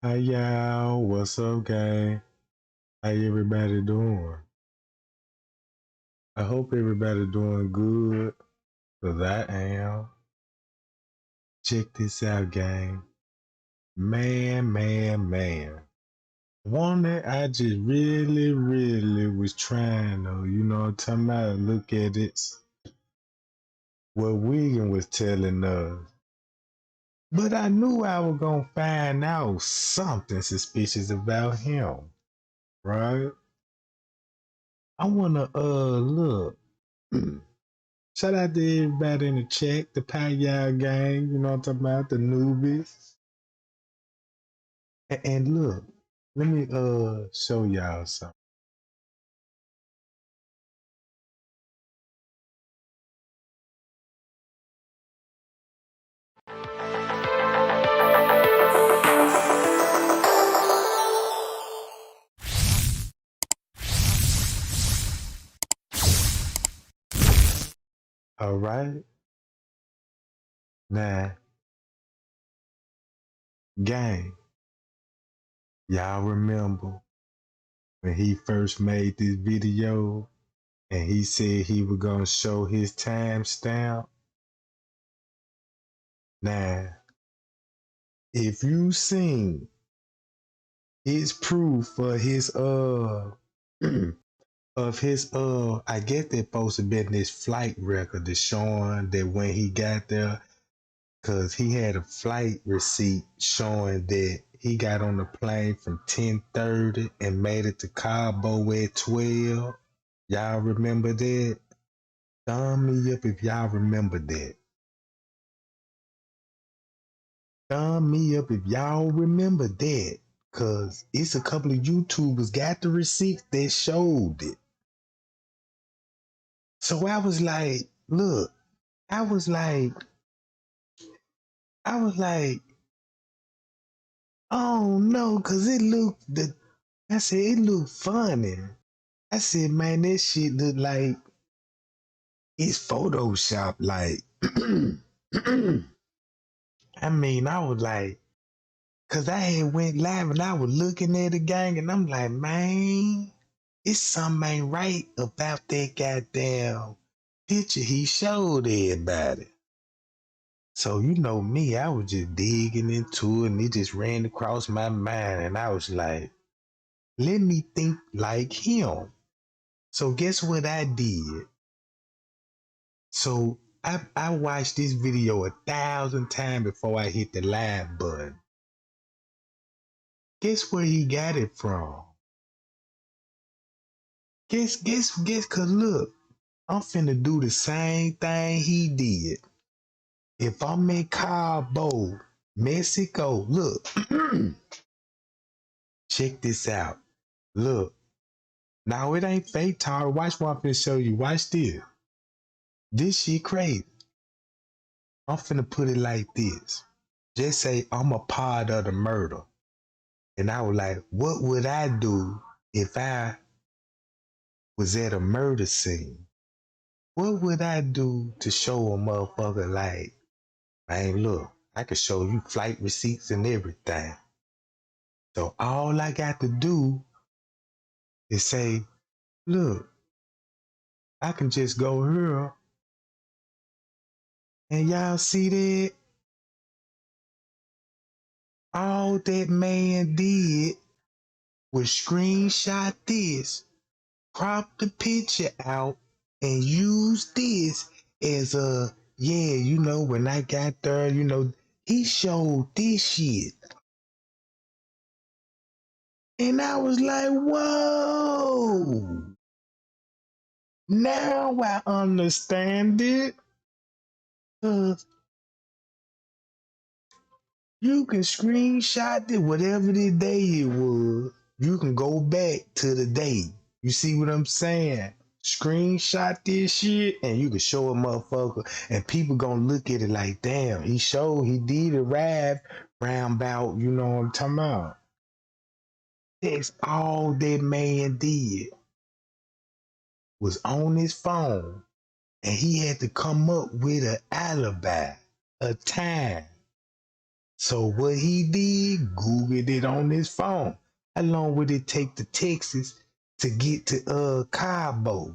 Hi y'all, what's up, gang? How everybody doing? I hope everybody doing good, cause I am. Check this out, gang. Man. One that I just really was trying to, talking about look at it. What Wiggin was telling us. But I knew I was gonna find out something suspicious about him, right? I wanna look. Shout out to everybody in the chat, the Payal gang, you know what I'm talking about, the newbies. And look, let me show y'all something. All right. Now, gang, y'all remember when he first made this video and he said he was gonna show his timestamp? Now, if you seen his proof for his of his I guess they supposed to be this flight record that's showing that when he got there, cause he had a flight receipt showing that he got on the plane from 10:30 and made it to Cabo at 12. Y'all remember that? Thumb me up if y'all remember that. Thumb me up if y'all remember that. Cause it's a couple of YouTubers got the receipts that showed it. So I was like, look, I was like, oh no, cause I said it looked funny. I said, man, that shit look like it's Photoshop. Like, I mean, I was like, cause I had went live and I was looking at the gang and I'm like, man, it's something ain't right about that goddamn picture he showed everybody. So you know me, I was just digging into it and it just ran across my mind and I was like, let me think like him. So guess what I did? So I watched this video 1,000 times before I hit the live button. Guess where he got it from? Guess, cause look, I'm finna do the same thing he did. If I'm in Cabo, Mexico, look, check this out. Look, now it ain't fake tar. Watch what I'm finna show you. Watch this. This shit crazy. I'm finna put it like this. Just say I'm a part of the murder. And I was like, what would I do if I was at a murder scene? What would I do to show a motherfucker like, man, look, I could show you flight receipts and everything. So all I got to do is say, look, I can just go here and y'all see that? All that man did was screenshot this, crop the picture out, and use this as a, yeah, you know, when I got there, you know, he showed this shit. And I was like, whoa. Now I understand it. Cause you can screenshot it, whatever the day it was. You can go back to the day. You see what I'm saying? Screenshot this shit and you can show a motherfucker and people gonna look at it like, damn, he did arrive round about, you know what I'm talking about. That's all that man did was on his phone and he had to come up with an alibi, a time. So what he did, Googled it on his phone. How long would it take to Texas to get to Cabo?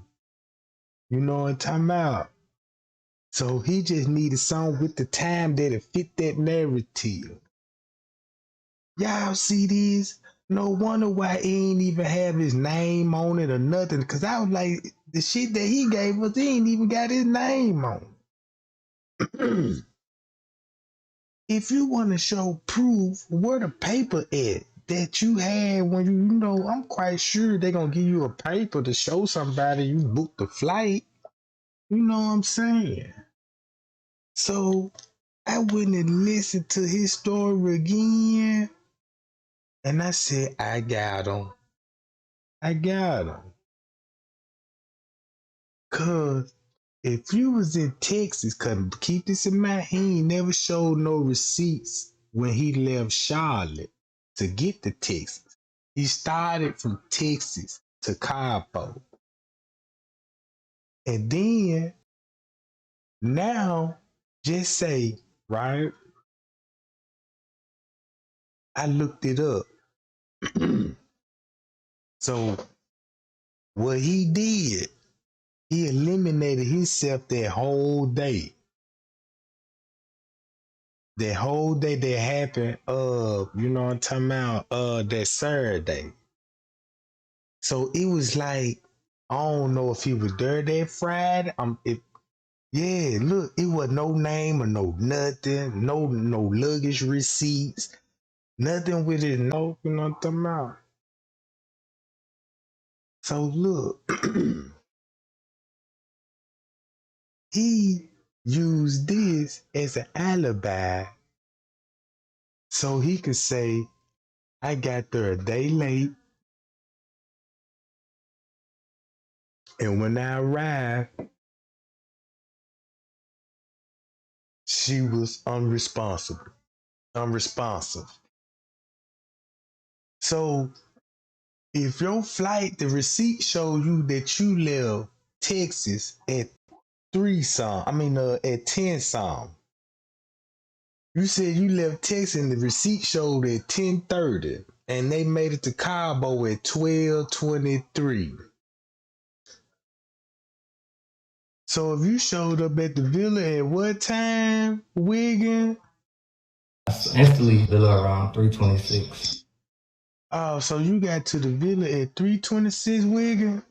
You know what I'm talking about? So he just needed something with the time that'll fit that narrative. Y'all see this? No wonder why he ain't even have his name on it or nothing. Cause I was like, the shit that he gave us, he ain't even got his name on it. If you want to show proof, where the paper at that you had when you know, I'm quite sure they're gonna give you a paper to show somebody you booked the flight. You know what I'm saying? So I went and listened to his story again, and I said, I got him. I got him. Cause if you was in Texas, cause keep this in mind, he ain't never showed no receipts when he left Charlotte to get to Texas. He started from Texas to Cabo. And then now just say, right? I looked it up. So what he did, he eliminated himself that whole day. That whole day that happened, you know what I'm talking about, that Saturday. So it was like, I don't know if he was there that Friday. Yeah, look, it was no name or no nothing, no luggage receipts, nothing with it, no, you know what I'm talking about. So look, he used this as an alibi so he could say, I got there a day late, and when I arrived, she was unresponsive. So if your flight, the receipt show you that you left Texas at 3 some, at 10 some. You said you left Texas and the receipt showed at 10:30 and they made it to Cabo at 12:23. So if you showed up at the villa at what time, Wiggin? Instantly villa around 3:26. Oh, so you got to the villa at 3:26, Wiggin?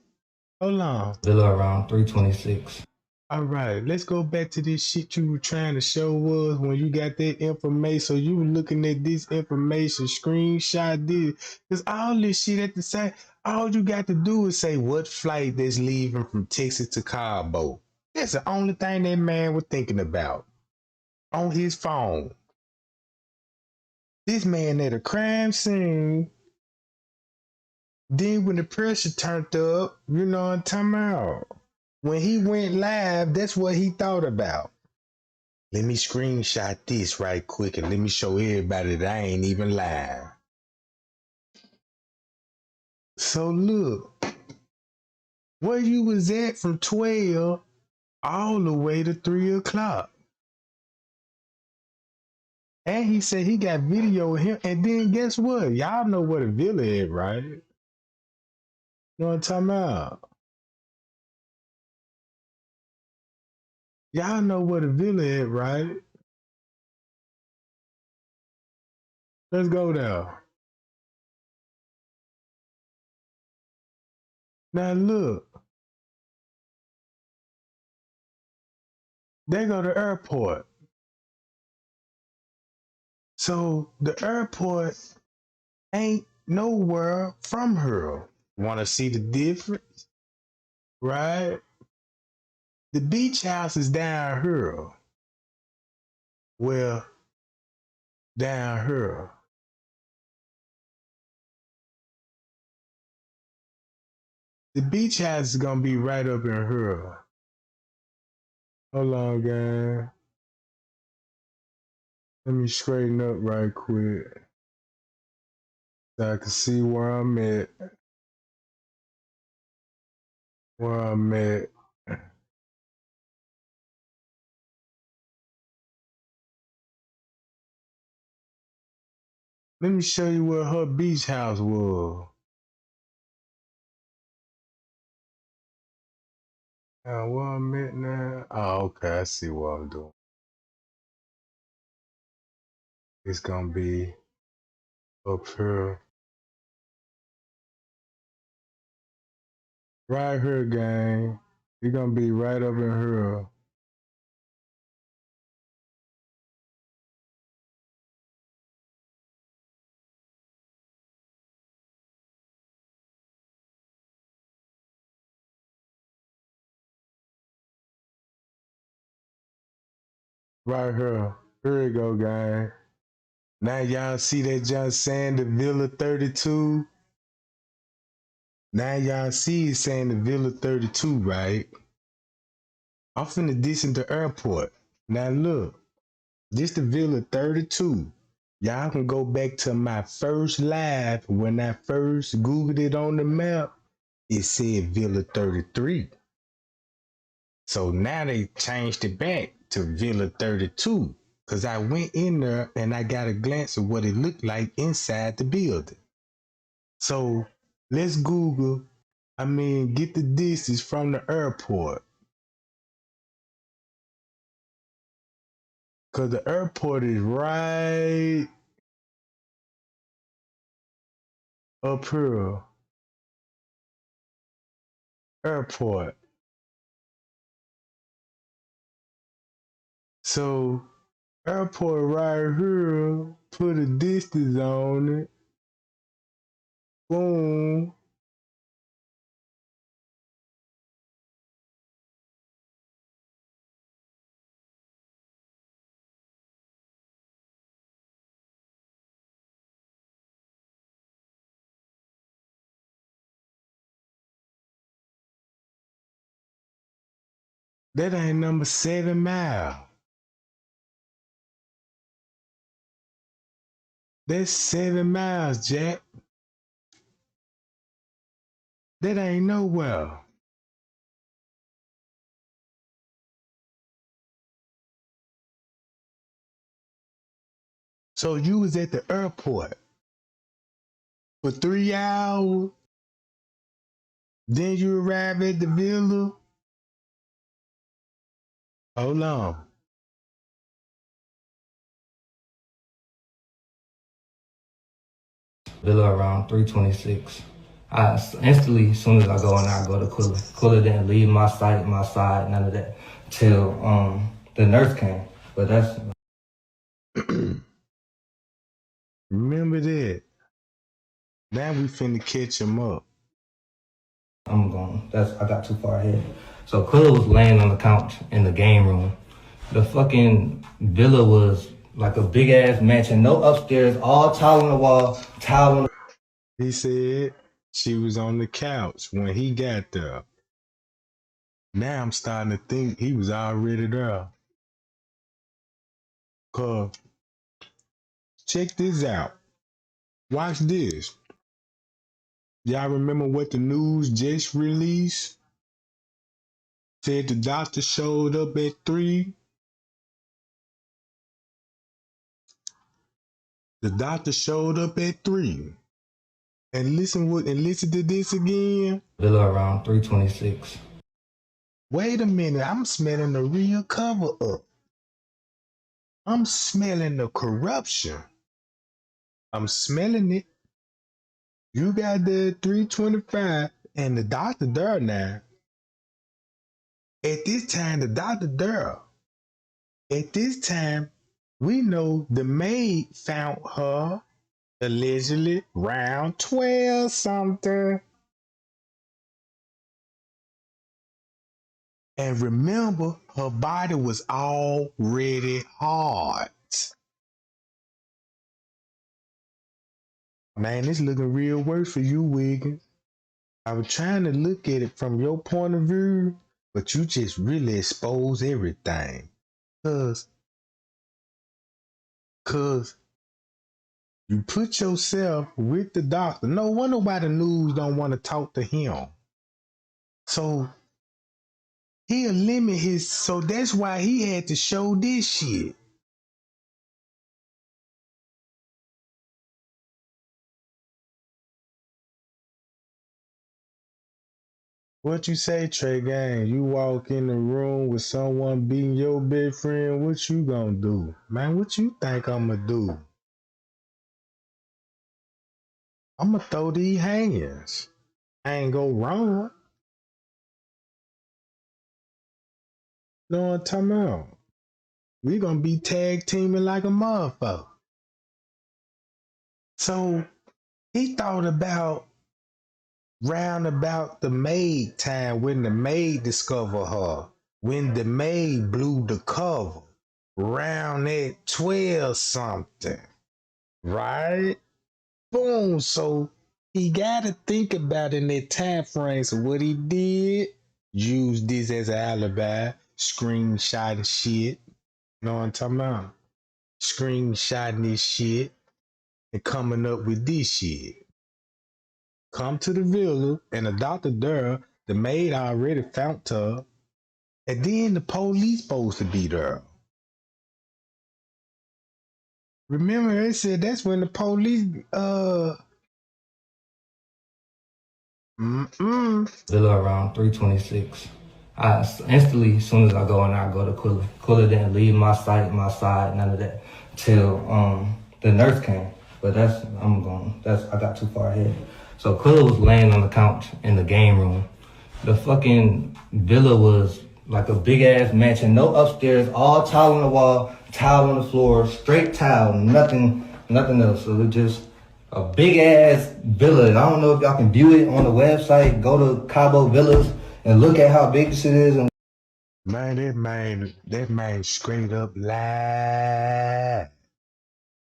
Hold on. Villa around 3:26. All right, let's go back to this shit you were trying to show us when you got that information. So you were looking at this information, screenshot this. Because all this shit at the same, all you got to do is say what flight that's leaving from Texas to Cabo. That's the only thing that man was thinking about on his phone. This man at a crime scene. Then when the pressure turned up, you know what I'm talking about. When he went live, that's what he thought about. Let me screenshot this right quick and let me show everybody that I ain't even live. So look, where you was at from 12 all the way to 3 o'clock. And he said he got video of him. And then guess what? Y'all know where the villa is, right? You know what I'm talking about? Y'all know where the villa is, right? Let's go there. Now look, they go to airport. So the airport ain't nowhere from her. Want to see the difference? Right? The beach house is down here. Well, down here. The beach house is gonna be right up in here. Hold on, gang. Let me straighten up right quick so I can see where I'm at. Where I'm at. Let me show you where her beach house was. Where I'm at now? Oh, okay. I see what I'm doing. It's gonna be up here. Right here, gang. It's gonna be right up in here. Right here. Here we go, gang. Now y'all see that John saying the Villa 32? Now y'all see it saying the Villa 32, right? I'm finna diss the airport. Now look, this the Villa 32. Y'all can go back to my first live when I first Googled it on the map. It said Villa 33. So now they changed it back to Villa 32. Cause I went in there and I got a glance of what it looked like inside the building. So let's get the distance from the airport. Cause the airport is right up here. Airport. So airport right here, put a distance on it. Boom. That ain't number 7 mile. That's 7 miles, Jack. That ain't nowhere. So you was at the airport for 3 hours, then you arrive at the villa. Hold on. Villa around 326. I instantly, as soon as I go in, I go to Quilla. Quilla didn't leave my side, none of that, till the nurse came. But that's Remember that. Now we finna catch him up. I'm going. I got too far ahead. So Quilla was laying on the couch in the game room. The fucking villa was like a big ass mansion, no upstairs, all tile on the wall, tile on the. He said she was on the couch when he got there. Now I'm starting to think he was already there. Cause check this out. Watch this. Y'all remember what the news just released? Said the doctor showed up at 3. The doctor showed up at 3. And listen to this again. Villa around 326. Wait a minute, I'm smelling the real cover up. I'm smelling the corruption. I'm smelling it. You got the 325 and the doctor there now. At this time, the doctor there. At this time, we know the maid found her allegedly round 12 something. And remember, her body was already hard. Man, it's looking real worse for you, Wiggins. I was trying to look at it from your point of view, but you just really expose everything. Cause you put yourself with the doctor. No wonder why the news don't want to talk to him. So he'll limit his, so that's why he had to show this shit. What you say, Trey Gang? You walk in the room with someone beating your best friend, what you gonna do? Man, what you think I'ma do? I'ma throw these hands. I ain't go wrong. Know what I'm talking about? We gonna be tag teaming like a motherfucker. So he thought about round about the maid time when the maid discovered her. When the maid blew the cover. Round at 12 something. Right? Boom. So he gotta think about in that time frame. So what he did, use this as an alibi, screenshot and shit. Know what I'm talking about? Screenshotting this shit and coming up with this shit. Come to the villa and the doctor there, the maid already found her, and then the police supposed to be there. Remember, they said that's when the police Villa around 326. I instantly, as soon as I go in there, I go to Quilla. Quilla didn't leave my side, none of that, till the nurse came. But I got too far ahead. So Quilla was laying on the couch in the game room. The fucking villa was like a big ass mansion, no upstairs, all tile on the wall, tile on the floor, straight tile, nothing else. So it just a big ass villa. I don't know if y'all can view it on the website. Go to Cabo Villas and look at how big this shit is. And that man straight up lied.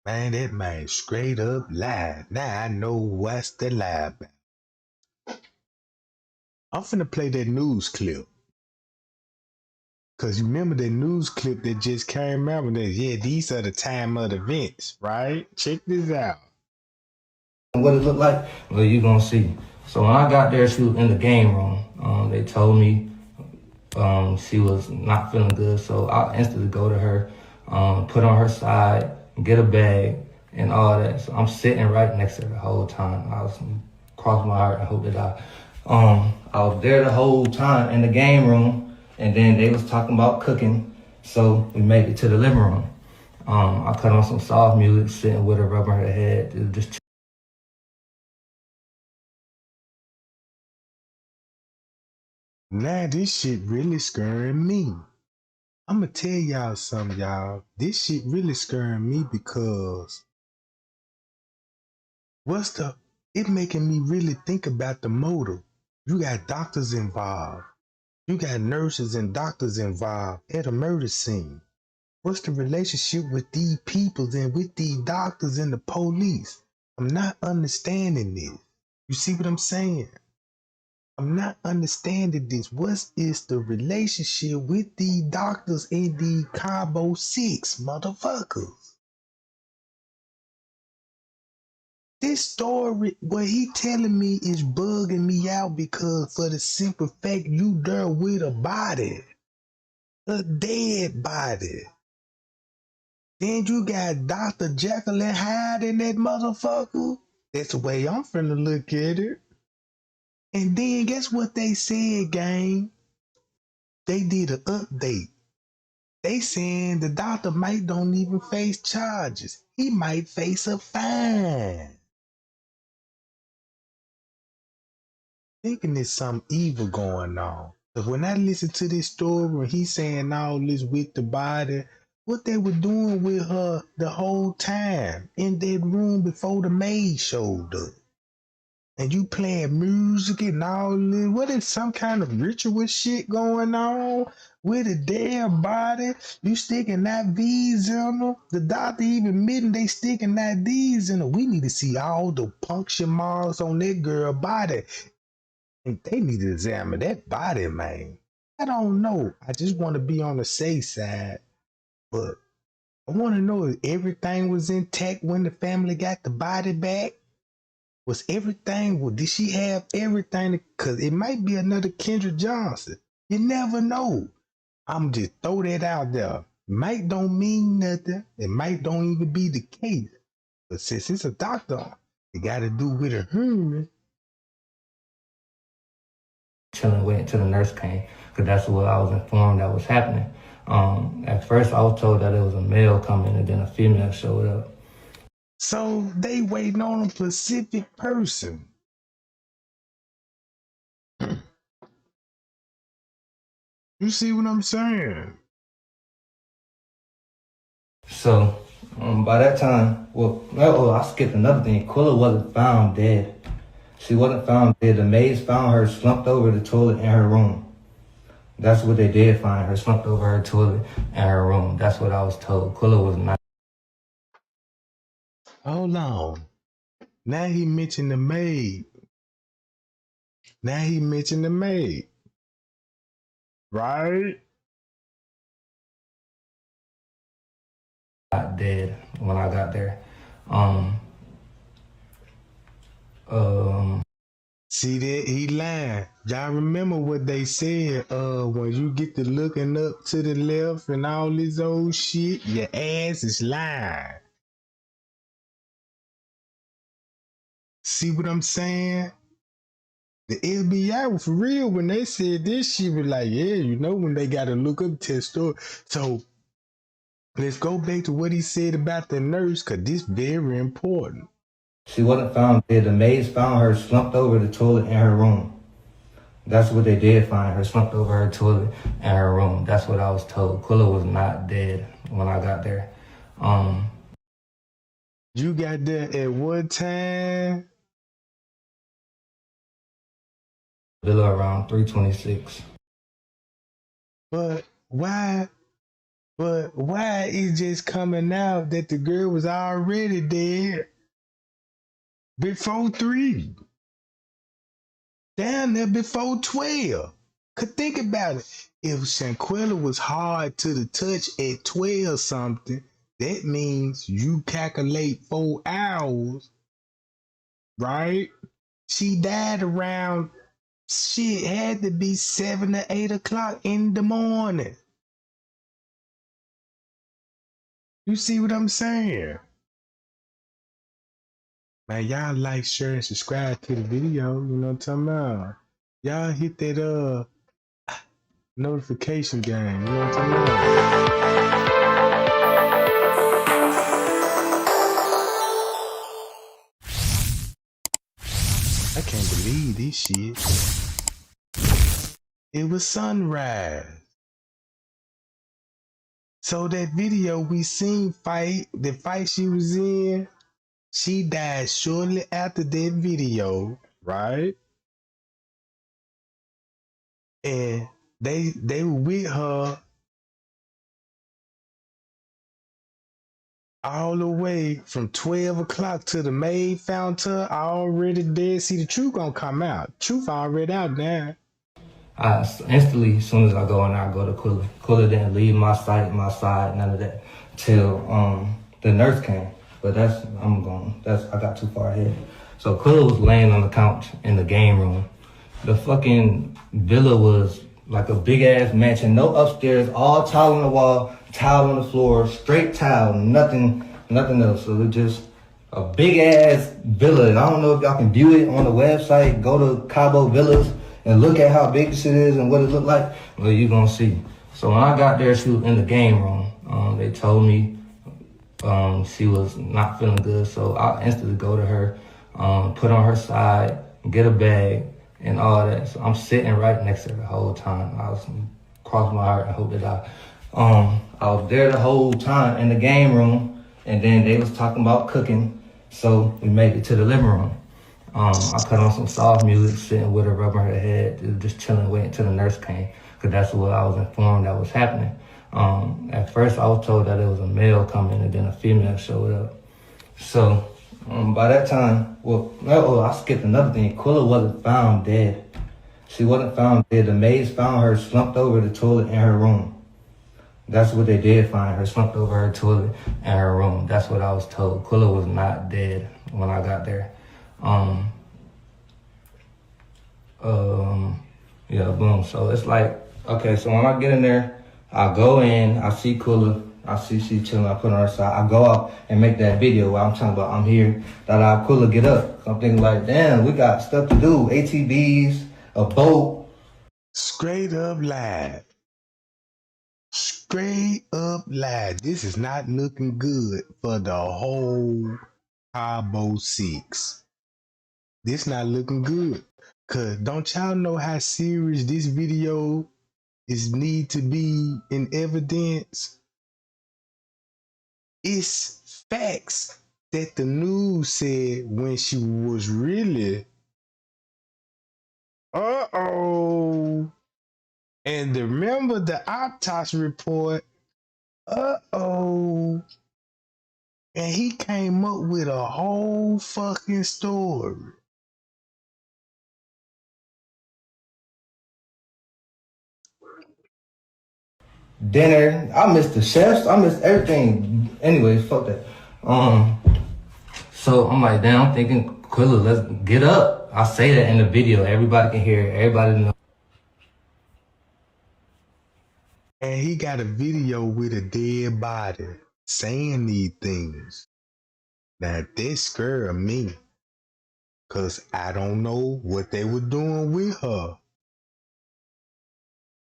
Man, that man straight up lied. Now I know what's the lie about. I'm finna play that news clip. Cause you remember that news clip that just came out with that, yeah, these are the time of the events, right? Check this out. what it looked like, well, you gonna see. So when I got there, she was in the game room. They told me she was not feeling good, so I instantly go to her, put on her side, get a bag, and all that. So I'm sitting right next to her the whole time. I was cross my heart. I hope that I was there the whole time in the game room, and then they was talking about cooking. So we made it to the living room. I put on some soft music, sitting with her, rubbing her head, just. Now this shit really scaring me. I'ma tell y'all something, y'all. This shit really scaring me because it making me really think about the motive. You got doctors involved. You got nurses and doctors involved at a murder scene. What's the relationship with these people and with these doctors and the police? I'm not understanding this. You see what I'm saying? I'm not understanding this. What is the relationship with the doctors and the Cabo 6 motherfuckers? This story, what he telling me is bugging me out because for the simple fact you there with a body, a dead body. Then you got Dr. Jekyll and Hyde in that motherfucker. That's the way I'm finna look at it. And then guess what they said, gang? They did an update. They saying the doctor might don't even face charges. He might face a fine. Thinking there's some evil going on. But when I listen to this story and he's saying all this with the body, what they were doing with her the whole time in that room before the maid showed up. And you playing music and all this. What is some kind of ritual shit going on with a damn body? You sticking IVs in them. The doctor even admitting they sticking IVs in them. We need to see all the puncture marks on that girl body. And they need to examine that body, man. I don't know. I just want to be on the safe side. But I want to know if everything was intact when the family got the body back. Was everything, did she have everything? Because it might be another Kendra Johnson. You never know. I'm just throw that out there. Might don't mean nothing. It might don't even be the case. But since it's a doctor, it got to do with a human. chilling, waiting till the nurse came, because that's what I was informed that was happening. At first, I was told that it was a male coming, and then a female showed up. So they waiting on a specific person. You see what I'm saying? So by that time, I skipped another thing. Quilla wasn't found dead. She wasn't found dead. The maids found her slumped over the toilet in her room. That's what they did find her, slumped over her toilet in her room. That's what I was told. Quilla was not. Hold on. Now he mentioned the maid. Right? Not dead when I got there. See that he lying. Y'all remember what they said, when you get to looking up to the left and all this old shit, your ass is lying. See what I'm saying? The FBI was for real when they said this shit, was like, yeah, you know, when they gotta look up to the story. So let's go back to what he said about the nurse, cause this very important. She wasn't found dead. The maids found her slumped over the toilet in her room. That's what they did find her, slumped over her toilet in her room. That's what I was told. Quilla was not dead when I got there. You got there at what time? Villa around 3:26. But why is just coming out that the girl was already dead before 3? Down there before 12. Could think about it. If Shanquella was hard to the touch at 12 something, that means you calculate 4 hours, right? She died around, shit, had to be 7 or 8 o'clock in the morning. You see what I'm saying? Man, y'all like, share, and subscribe to the video. You know what I'm talking about? Y'all hit that notification game. You know what I'm talking about? I can't believe this shit. It was sunrise. So that video we seen the fight she was in, she died shortly after that video, right? And they were with her all the way from 12 o'clock till the maid found her already dead. See, the truth gonna come out. Truth already out now. Instantly, as soon as I go in there, I go to Quilla. Quilla didn't leave my side, none of that, till the nurse came. But I got too far ahead. So Quilla was laying on the couch in the game room. The fucking villa was like a big ass mansion, no upstairs, all tile on the wall, tile on the floor, straight tile, nothing else. So it was just a big ass villa. I don't know if y'all can view it on the website. Go to Cabo Villas and look at how big this shit is and what it looked like. Well, you're gonna see. So when I got there, she was in the game room. They told me she was not feeling good, so I instantly go to her, put on her side, get a bag, and all that. So I'm sitting right next to her the whole time. I was cross my heart and hope that I was there the whole time in the game room, and then they was talking about cooking, so we made it to the living room. I put on some soft music, sitting with her, rubbing her head, just chilling, waiting till the nurse came, because that's what I was informed that was happening. At first, I was told that it was a male coming, and then a female showed up. So by that time, I skipped another thing. Quilla wasn't found dead. She wasn't found dead. The maids found her slumped over the toilet in her room. That's what they did find her, slumped over her toilet in her room. That's what I was told. Quilla was not dead when I got there. Yeah, boom. So it's like, okay, so when I get in there, I go in, I see Quilla, I see she chilling, I put her on her side. I go out and make that video where I'm talking about I'm here, Quilla get up. I'm thinking like, damn, we got stuff to do, ATVs, a boat, Straight up live. Straight up live. This is not looking good for the whole Cabo 6. This not looking good. Cause don't y'all know how serious this video is need to be in evidence? It's facts that the news said when she was really uh-oh. And remember the autopsy report, uh-oh. And he came up with a whole fucking story. Dinner. I missed the chefs. I missed everything. Anyways, fuck that. So I'm like, damn, I'm thinking, Quilla, let's get up. I say that in the video. Everybody can hear it. Everybody knows. And he got a video with a dead body saying these things. Now that scared me. Cause I don't know what they were doing with her.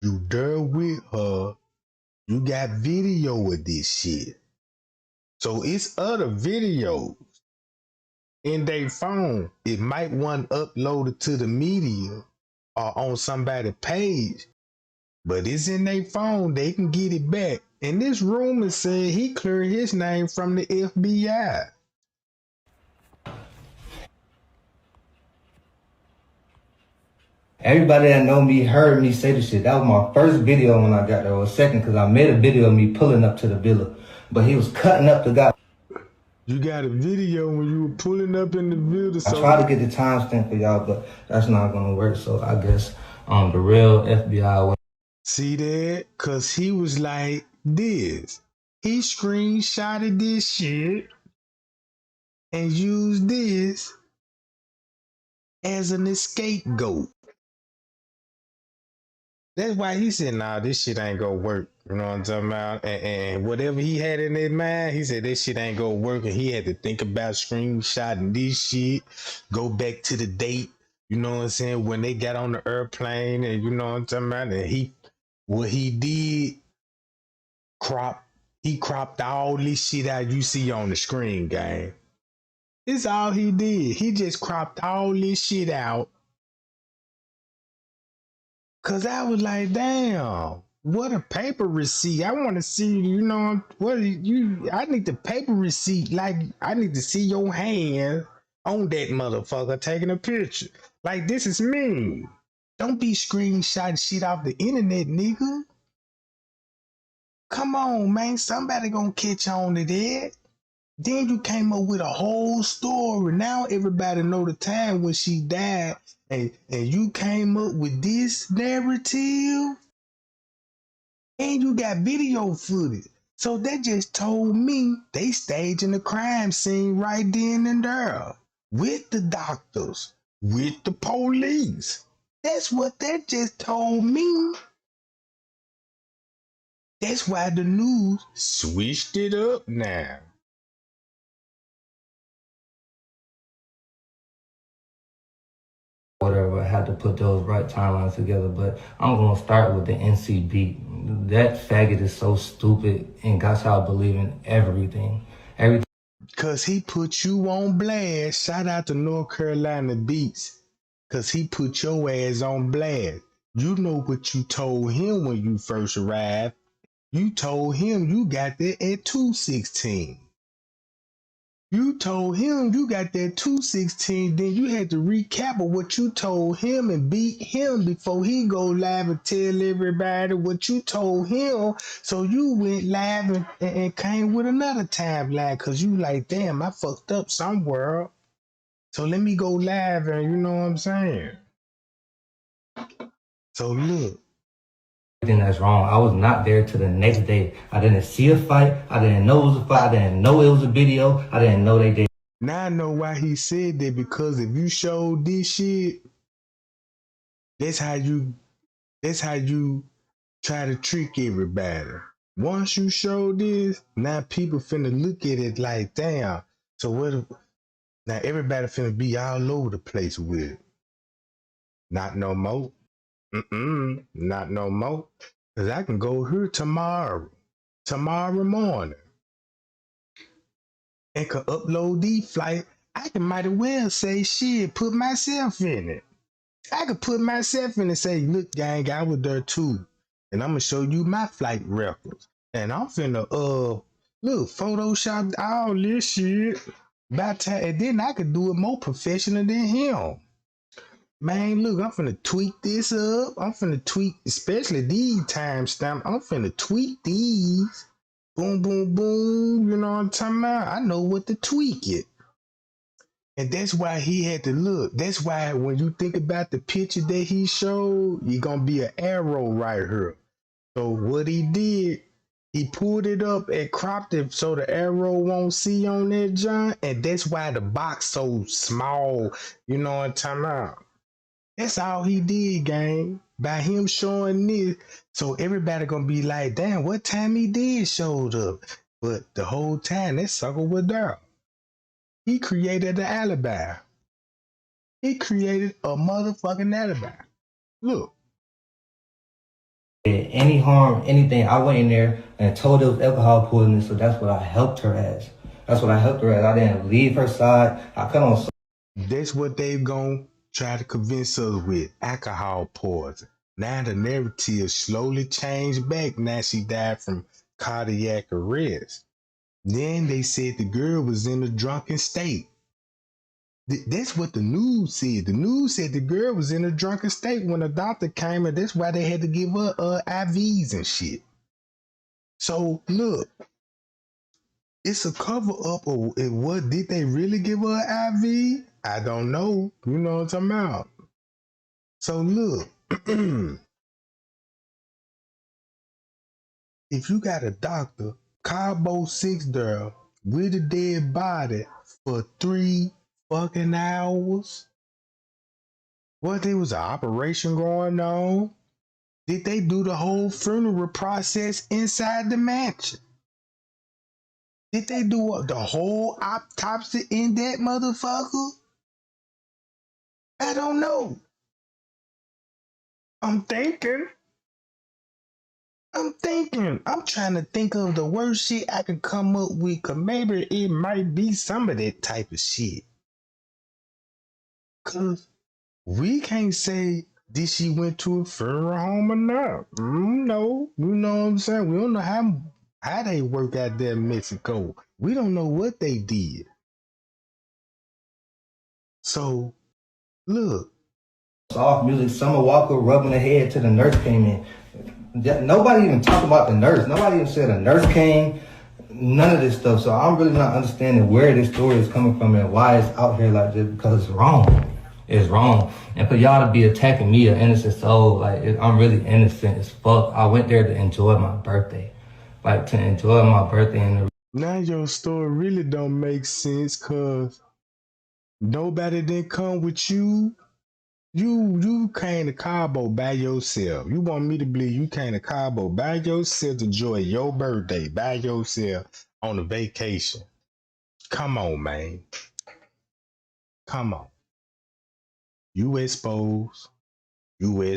You there with her. You got video of this shit. So it's other videos in their phone. It might want uploaded to the media or on somebody's page, but it's in their phone. They can get it back. And this rumor said he cleared his name from the FBI. Everybody that know me heard me say this shit. That was my first video when I got there. Or second, because I made a video of me pulling up to the villa. But he was cutting up the guy. You got a video when you were pulling up in the villa. I tried to get the timestamp for y'all, but that's not going to work. So I guess the real FBI. See that? Because he was like this. He screenshotted this shit and used this as an scapegoat. That's why he said, nah, this shit ain't gonna work. You know what I'm talking about? And whatever he had in his mind, he said this shit ain't gonna work. And he had to think about screenshotting this shit, go back to the date, you know what I'm saying, when they got on the airplane, and you know what I'm talking about? And what he did, he cropped all this shit out you see on the screen, gang. It's all he did. He just cropped all this shit out. Cause I was like, damn, what a paper receipt. I want to see, you know, I need the paper receipt. Like, I need to see your hand on that motherfucker taking a picture. Like, this is me. Don't be screenshotting shit off the internet, nigga. Come on, man. Somebody gonna catch on to that. Then you came up with a whole story. Now everybody know the time when she died. And you came up with this narrative. And you got video footage. So that just told me they staging the crime scene right then and there. With the doctors. With the police. That's what that just told me. That's why the news switched it up now. Whatever, I had to put those right timelines together, but I'm gonna start with the NC beat. That faggot is so stupid and got y'all believing everything. Cause he put you on blast. Shout out to North Carolina Beats. Cause he put your ass on blast. You know what you told him when you first arrived. You told him you got there at 216. You told him you got that 216, then you had to recap of what you told him and beat him before he go live and tell everybody what you told him. So you went live and came with another timeline because you like, damn, I fucked up somewhere. So let me go live and you know what I'm saying? So look. Everything that's wrong. I was not there till the next day. I didn't see a fight. I didn't know it was a fight. I didn't know it was a video. I didn't know they did. Now I know why he said that, because if you showed this shit, that's how you try to trick everybody. Once you show this, now people finna look at it like, damn. So now everybody finna be all over the place with it. Not no more. Not no more. Cause I can go here tomorrow morning, and can upload these flights. I can might as well say shit, put myself in it. I could put myself in and say, look, gang, I was there too. And I'm gonna show you my flight records. And I'm finna look, Photoshop all this shit. By time, and then I could do it more professional than him. Man, look, I'm finna tweak this up. I'm finna tweak, especially these timestamps. I'm finna tweak these. Boom, boom, boom. You know what I'm talking about? I know what to tweak it. And that's why he had to look. That's why when you think about the picture that he showed, you're gonna be an arrow right here. So what he did, he pulled it up and cropped it so the arrow won't see on that John. And that's why the box so small. You know what I'm talking about? That's all he did, gang. By him showing this, so everybody gonna be like, damn, what time he did showed up. But the whole time that sucker was there. He created an alibi. He created a motherfucking alibi. Look. Any harm, anything, I went in there and told her it was alcohol poisoning, so that's what I helped her as. I didn't leave her side. I cut on. That's what they gonna try to convince us with, alcohol poison. Now the narrative slowly changed back. Now she died from cardiac arrest. Then they said the girl was in a drunken state. That's what the news said. The news said the girl was in a drunken state when the doctor came, and that's why they had to give her IVs and shit. So look, it's a cover up. Or what did they really give her an IV? I don't know. You know what I'm talking about. So look, if you got a doctor, Cabo 6 there with a dead body for 3 fucking hours. What, there was an operation going on? Did they do the whole funeral process inside the mansion? Did they do the whole autopsy in that motherfucker? I don't know. I'm thinking. I'm trying to think of the worst shit I could come up with, cause maybe it might be some of that type of shit. Cause we can't say did she went to a funeral home or not. No, you know what I'm saying? We don't know how they work out there in Mexico. We don't know what they did. So look. Soft music, Summer Walker rubbing her head till the nurse came in. Nobody even talked about the nurse. Nobody even said a nurse came. None of this stuff. So I'm really not understanding where this story is coming from and why it's out here like this, because it's wrong. It's wrong. And for y'all to be attacking me, an innocent soul, I'm really innocent as fuck. I went there to enjoy my birthday. Now your story really don't make sense, cause nobody didn't come with you. You came to Cabo by yourself. You want me to believe you came to Cabo by yourself to enjoy your birthday by yourself on a vacation. Come on, man. Come on. You exposed. You were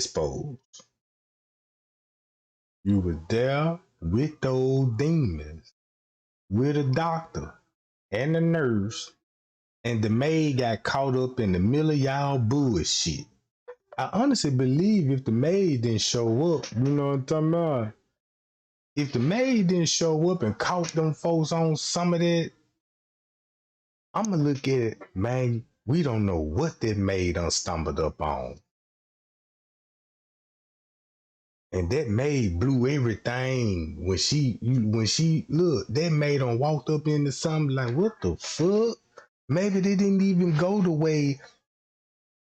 there with those demons, with a doctor and a nurse, and the maid got caught up in the middle of y'all bullshit. I honestly believe if the maid didn't show up, you know what I'm talking about? If the maid didn't show up and caught them folks on some of that, I'ma look at it, man, we don't know what that maid done stumbled up on. And that maid blew everything when she look, that maid done walked up into something like, what the fuck? Maybe they didn't even go the way.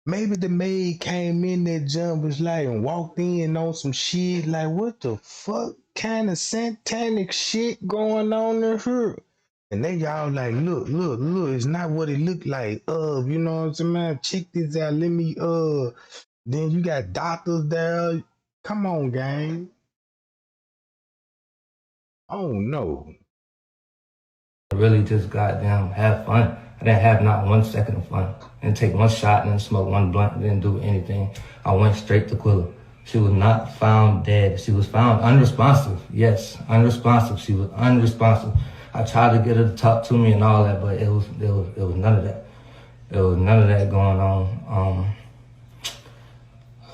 Maybe the maid came in that jump was like and walked in on some shit like, what the fuck kind of satanic shit going on in here? And they y'all like, look, it's not what it looked like. You know what I'm saying, man? Check this out. Let me then you got doctors there. Come on, gang. Oh no. Really just goddamn have fun. I didn't have not 1 second of fun. I didn't take one shot, didn't smoke one blunt, didn't do anything. I went straight to Quilla. She was not found dead. She was found unresponsive. Yes, unresponsive. She was unresponsive. I tried to get her to talk to me and all that, but it was none of that. There was none of that going on.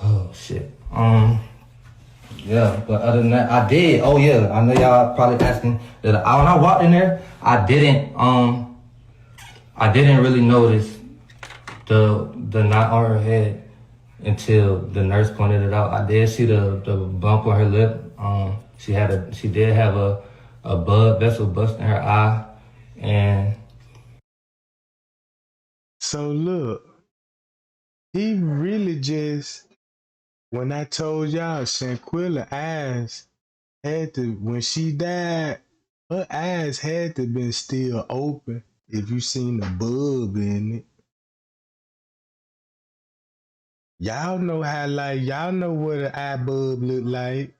Oh shit. Yeah, but other than that, I did. Oh yeah, I know y'all probably asking that. When I walked in there, I didn't really notice the knot on her head until the nurse pointed it out. I did see the bump on her lip. She did have a blood vessel bust in her eye, and So look, he really just, when I told y'all Shanquella eyes had to, when she died, her eyes had to been still open if you seen the bulb in it. Y'all know how, like, y'all know what an eye bulb look like.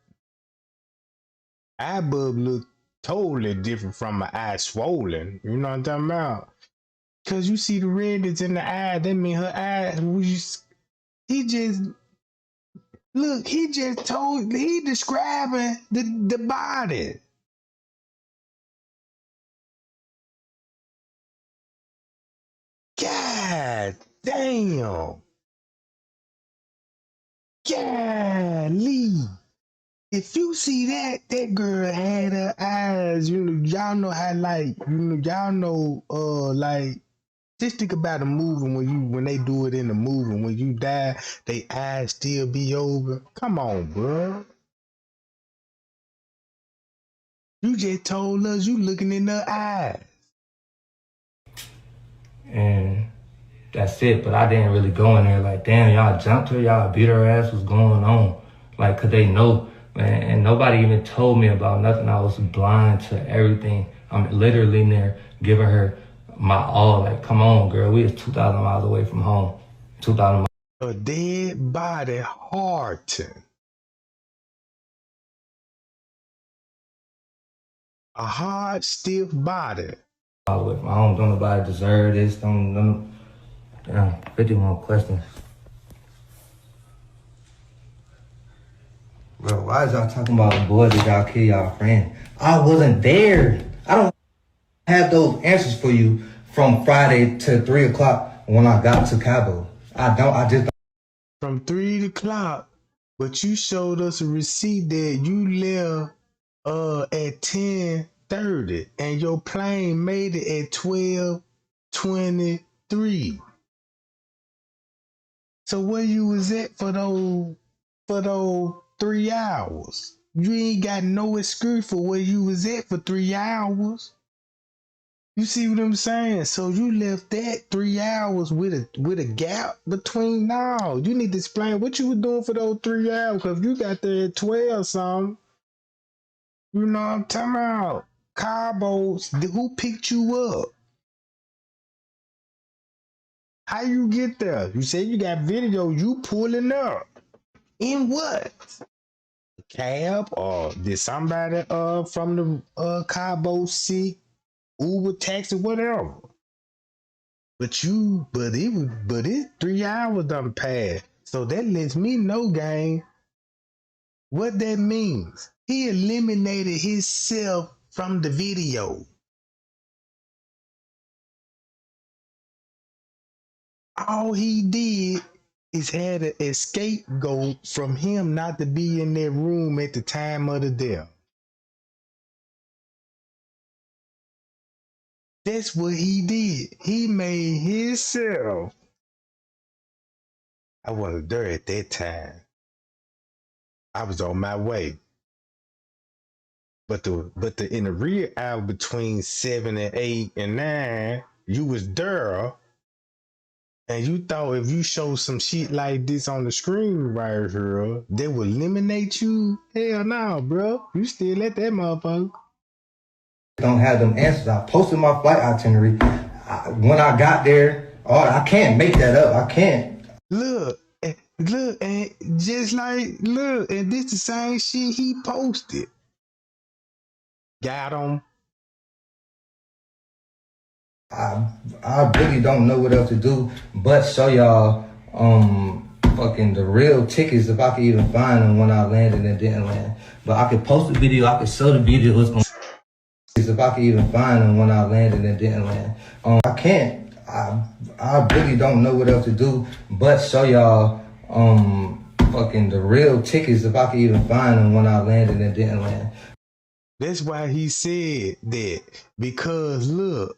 Eye bulb look totally different from an eye swollen. You know what I'm talking about? Cause you see the red that's in the eye, that mean her eyes was, he just, look, he describing the body. God damn. Golly. If you see that girl had her eyes, you know, y'all know how, like, you know, y'all know, like, just think about a movie when they do it in the movie, when you die, they eyes still be open. Come on, bro. You just told us you looking in her eyes. and that's it. But I didn't really go in there like, damn, y'all jumped her, y'all beat her ass, what's going on? Like, cause they know, man, and nobody even told me about nothing. I was blind to everything. I'm literally in there giving her my all. Like, come on, girl, we is 2,000 miles away from home. 2,000 miles. A dead body Horton. A hard, stiff body. Away from home. Don't nobody deserve this. Don't. Damn, 51 questions. Bro, why is y'all talking about, boy, did y'all kill y'all friend? I wasn't there. I don't have those answers for you from Friday to 3 o'clock when I got to Cabo. I just don't. From 3 o'clock, but you showed us a receipt that you left at 10:30 and your plane made it at 12:23. So where you was at for those 3 hours? You ain't got no excuse for where you was at for 3 hours. You see what I'm saying? So you left that 3 hours with a gap between. No, you need to explain what you were doing for those 3 hours. Cause you got there at 12 something. You know what I'm talking about? Cabos, who picked you up? How you get there? You said you got video, you pulling up. In what? A cab, or did somebody from the Cabo seek Uber, taxi, whatever? But it's 3 hours done passed. So that lets me know, gang, what that means. He eliminated himself from the video. All he did is had an scapegoat from him not to be in that room at the time of the death. That's what he did. He made himself. I wasn't there at that time. I was on my way. But in the real hour between 7 and 8 and 9, you was there. And you thought if you show some shit like this on the screen right here, they will eliminate you? Hell no, bro. You still at that motherfucker. Don't have them answers. I posted my flight itinerary. When I got there, I can't make that up. I can't. Look, and just like, look, and this the same shit he posted. Got him. I really don't know what else to do but show y'all fucking the real tickets if I could even find them when I landed and didn't land. But I could post the video, I could show the video. It's gonna if I could even find them when I landed and didn't land. I can't. I really don't know what else to do but show y'all fucking the real tickets if I could even find them when I landed and didn't land. That's why he said that, because look,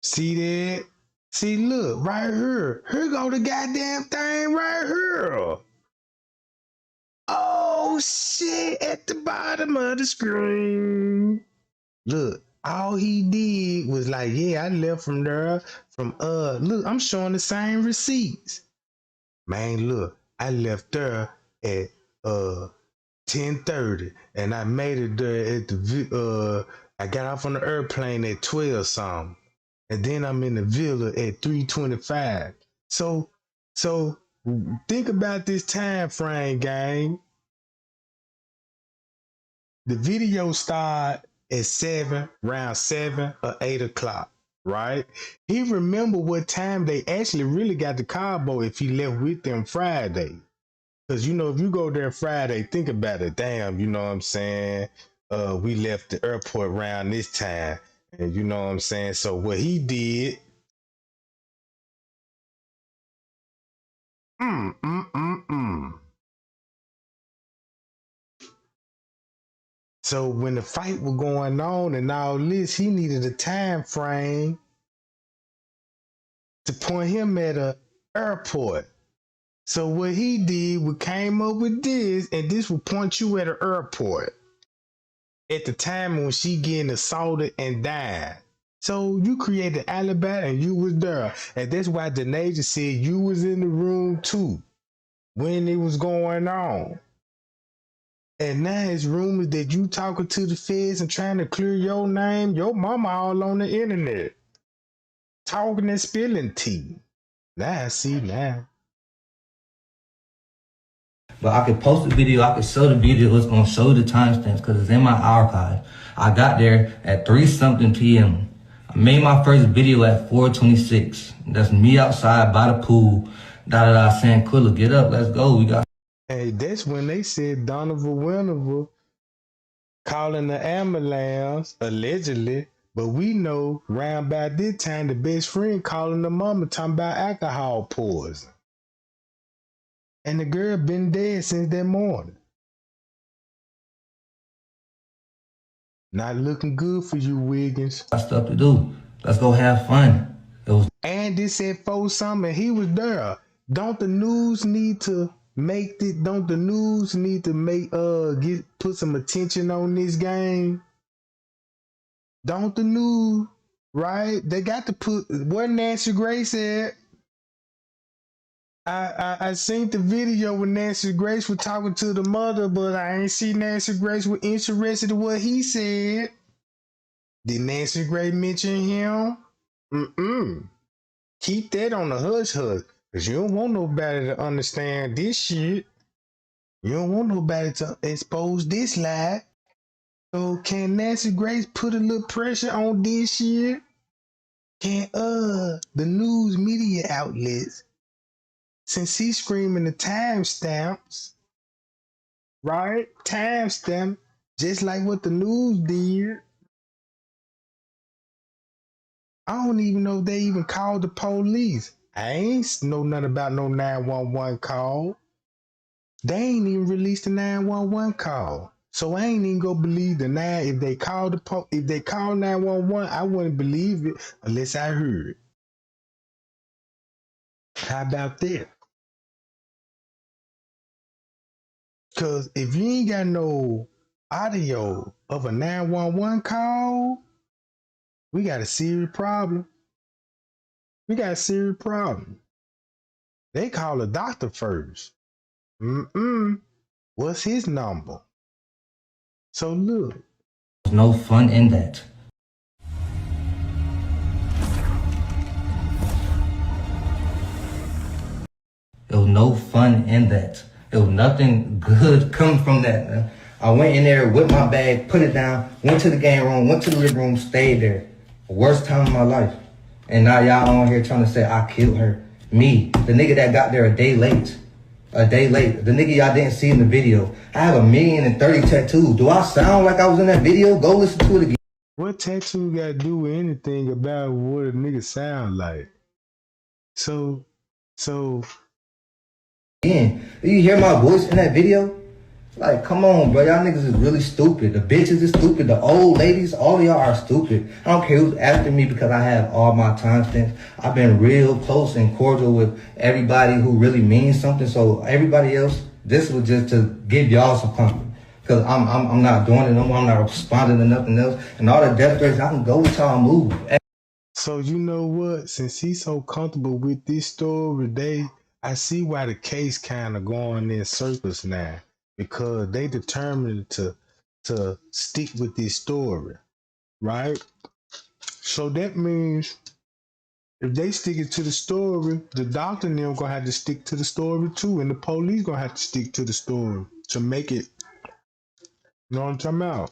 see that? See, look, right here. Here go the goddamn thing right here. Oh shit, at the bottom of the screen. Look, all he did was like, yeah, I left from there look, I'm showing the same receipts. Man, look, I left there at 10:30 and I made it there at I got off on the airplane at 12 something. And then I'm in the villa at 3:25. So think about this time frame, gang. The video start at around 7 or 8 o'clock, right? He remember what time they actually really got to Cabo if he left with them Friday. Because, you know, if you go there Friday, think about it. Damn, you know what I'm saying? We left the airport around this time. And you know what I'm saying? So what he did, So when the fight was going on and all this, he needed a time frame to point him at a airport. So what he did, we came up with this, and this will point you at an airport at the time when she getting assaulted and died. So you created an alibi and you was there. And that's why Denasia said you was in the room too when it was going on. And now it's rumors that you talking to the feds and trying to clear your name. Your mama all on the internet. Talking and spilling tea. Now I see now. But I could post the video, I could show the video, it's gonna show the timestamps because it's in my archive. I got there at 3-something p.m. I made my first video at 4:26. That's me outside by the pool. Saying, Quilla, get up, let's go. We got. Hey, that's when they said Donovan Winnable calling the ambulance, allegedly. But we know round by this time, the best friend calling the mama talking about alcohol poison. And the girl been dead since that morning. Not looking good for you, Wiggins. Got stuff to do. Let's go have fun. And this said 4-something, and he was there. Don't the news need to make this? Don't the news need to make put some attention on this game? Don't the news, right? They got to put what Nancy Grace said. I seen the video when Nancy Grace was talking to the mother, but I ain't see Nancy Grace was interested in what he said. Did Nancy Grace mention him? Keep that on the hush hush, because you don't want nobody to understand this shit. You don't want nobody to expose this lie. So can Nancy Grace put a little pressure on this shit? Can the news media outlets, since he's screaming the timestamps, right? Timestamp, just like what the news did. I don't even know if they even called the police. I ain't know nothing about no 911 call. They ain't even released the 911 call. So I ain't even gonna believe the if they called if they called 911, I wouldn't believe it unless I heard. How about that? Because if you ain't got no audio of a 911 call, we got a serious problem. We got a serious problem. They call a doctor first. What's his number? So look. There's no fun in that. There was no fun in that. There was nothing good coming from that, man. I went in there with my bag, put it down, went to the game room, went to the living room, stayed there. Worst time of my life. And now y'all on here trying to say I killed her. Me, the nigga that got there a day late. A day late. The nigga y'all didn't see in the video. I have 1,030,000 tattoos. Do I sound like I was in that video? Go listen to it again. What tattoo got to do with anything about what a nigga sound like? So, Do you hear my voice in that video? Like, come on, bro. Y'all niggas is really stupid. The bitches is stupid. The old ladies, all of y'all are stupid. I don't care who's after me because I have all my timestamps. I've been real close and cordial with everybody who really means something. So everybody else, this was just to give y'all some comfort. Because I'm not doing it no more. I'm not responding to nothing else. And all the death threats, I can go with y'all move. so you know what? Since he's so comfortable with this story, I see why the case kind of going in circles now, because they determined to stick with this story, right? So that means if they stick it to the story, the doctor and them gonna have to stick to the story too, and the police gonna have to stick to the story to make it. You know what I'm talking about?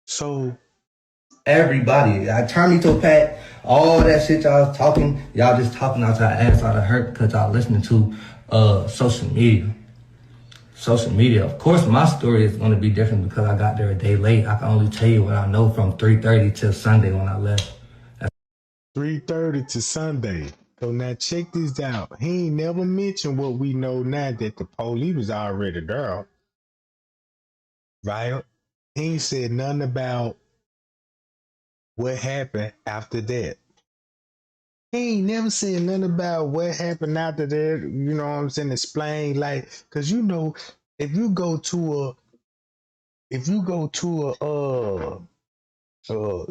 So Everybody, I turned me to a pack. All that shit y'all was talking, y'all just talking out your ass out of hurt because y'all listening to social media. Social media. Of course, my story is going to be different because I got there a day late. I can only tell you what I know from 3:30 till Sunday when I left. 3:30 to Sunday. So now check this out. He ain't never mentioned what we know now, that the police was already there, right? He ain't said nothing about what happened after that. He ain't never said nothing about what happened after that. You know what I'm saying? Explain, like, cause you know, if you go to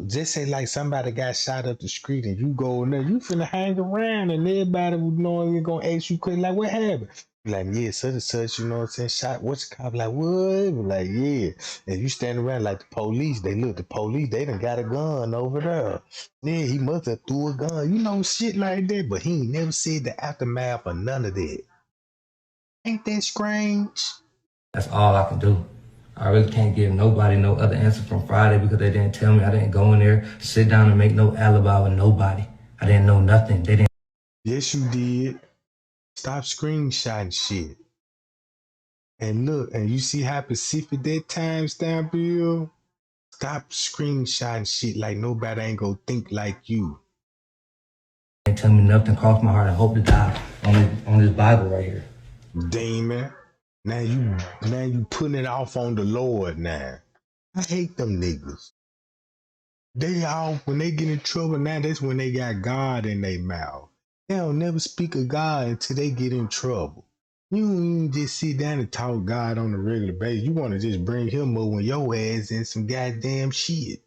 just say like somebody got shot up the street and you go in there, you finna hang around and everybody would know you're gonna ask you quick, like, what happened? Like, yeah, such and such, you know what I'm saying? Shot, what's the cop? Like, what? Like, yeah. And you stand around like the police, the police, they done got a gun over there. Yeah, he must have threw a gun, you know, shit like that. But he ain't never said the aftermath or none of that. Ain't that strange? That's all I can do. I really can't give nobody no other answer from Friday because they didn't tell me. I didn't go in there, sit down and make no alibi with nobody. I didn't know nothing. They didn't. Yes, you did. Stop screenshotting shit. And look, and you see how specific that timestamp is? Stop screenshotting shit like nobody ain't gonna think like you. Tell me nothing, cross my heart. I hope to die on this Bible right here. Damon. Now you putting it off on the Lord now. I hate them niggas. They all, when they get in trouble now, that's when they got God in their mouth. They don't never speak of God until they get in trouble. You don't even just sit down and talk God on a regular basis. You want to just bring him up when your ass in some goddamn shit.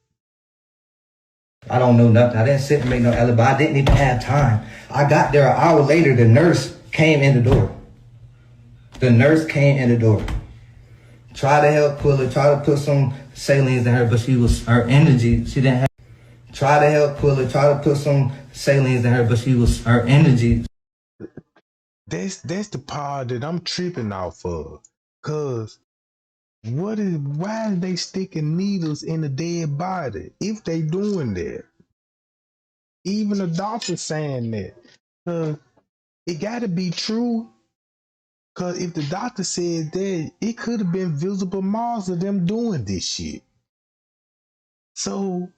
I don't know nothing. I didn't sit and make no alibi. I didn't even have time. I got there an hour later. The nurse came in the door. The nurse came in the door. Tried to help pull her, tried to put some salines in her, but her energy, she didn't have. Tried to help pull her, tried to put some salines in her, but her energy. That's the part that I'm tripping off of. Cause why are they sticking needles in a dead body if they doing that? Even the doctor saying that. It gotta be true. Cause if the doctor said that, it could have been visible marks of them doing this shit. So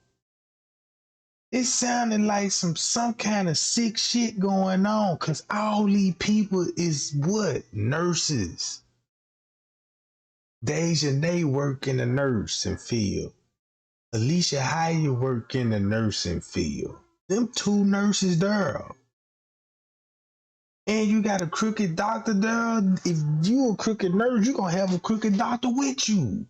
it sounded like some kind of sick shit going on. Cause all these people is what? Nurses. Deja, they work in the nursing field. Alicia Hire work in the nursing field. Them two nurses there. And you got a crooked doctor there. If you a crooked nurse, you gonna have a crooked doctor with you.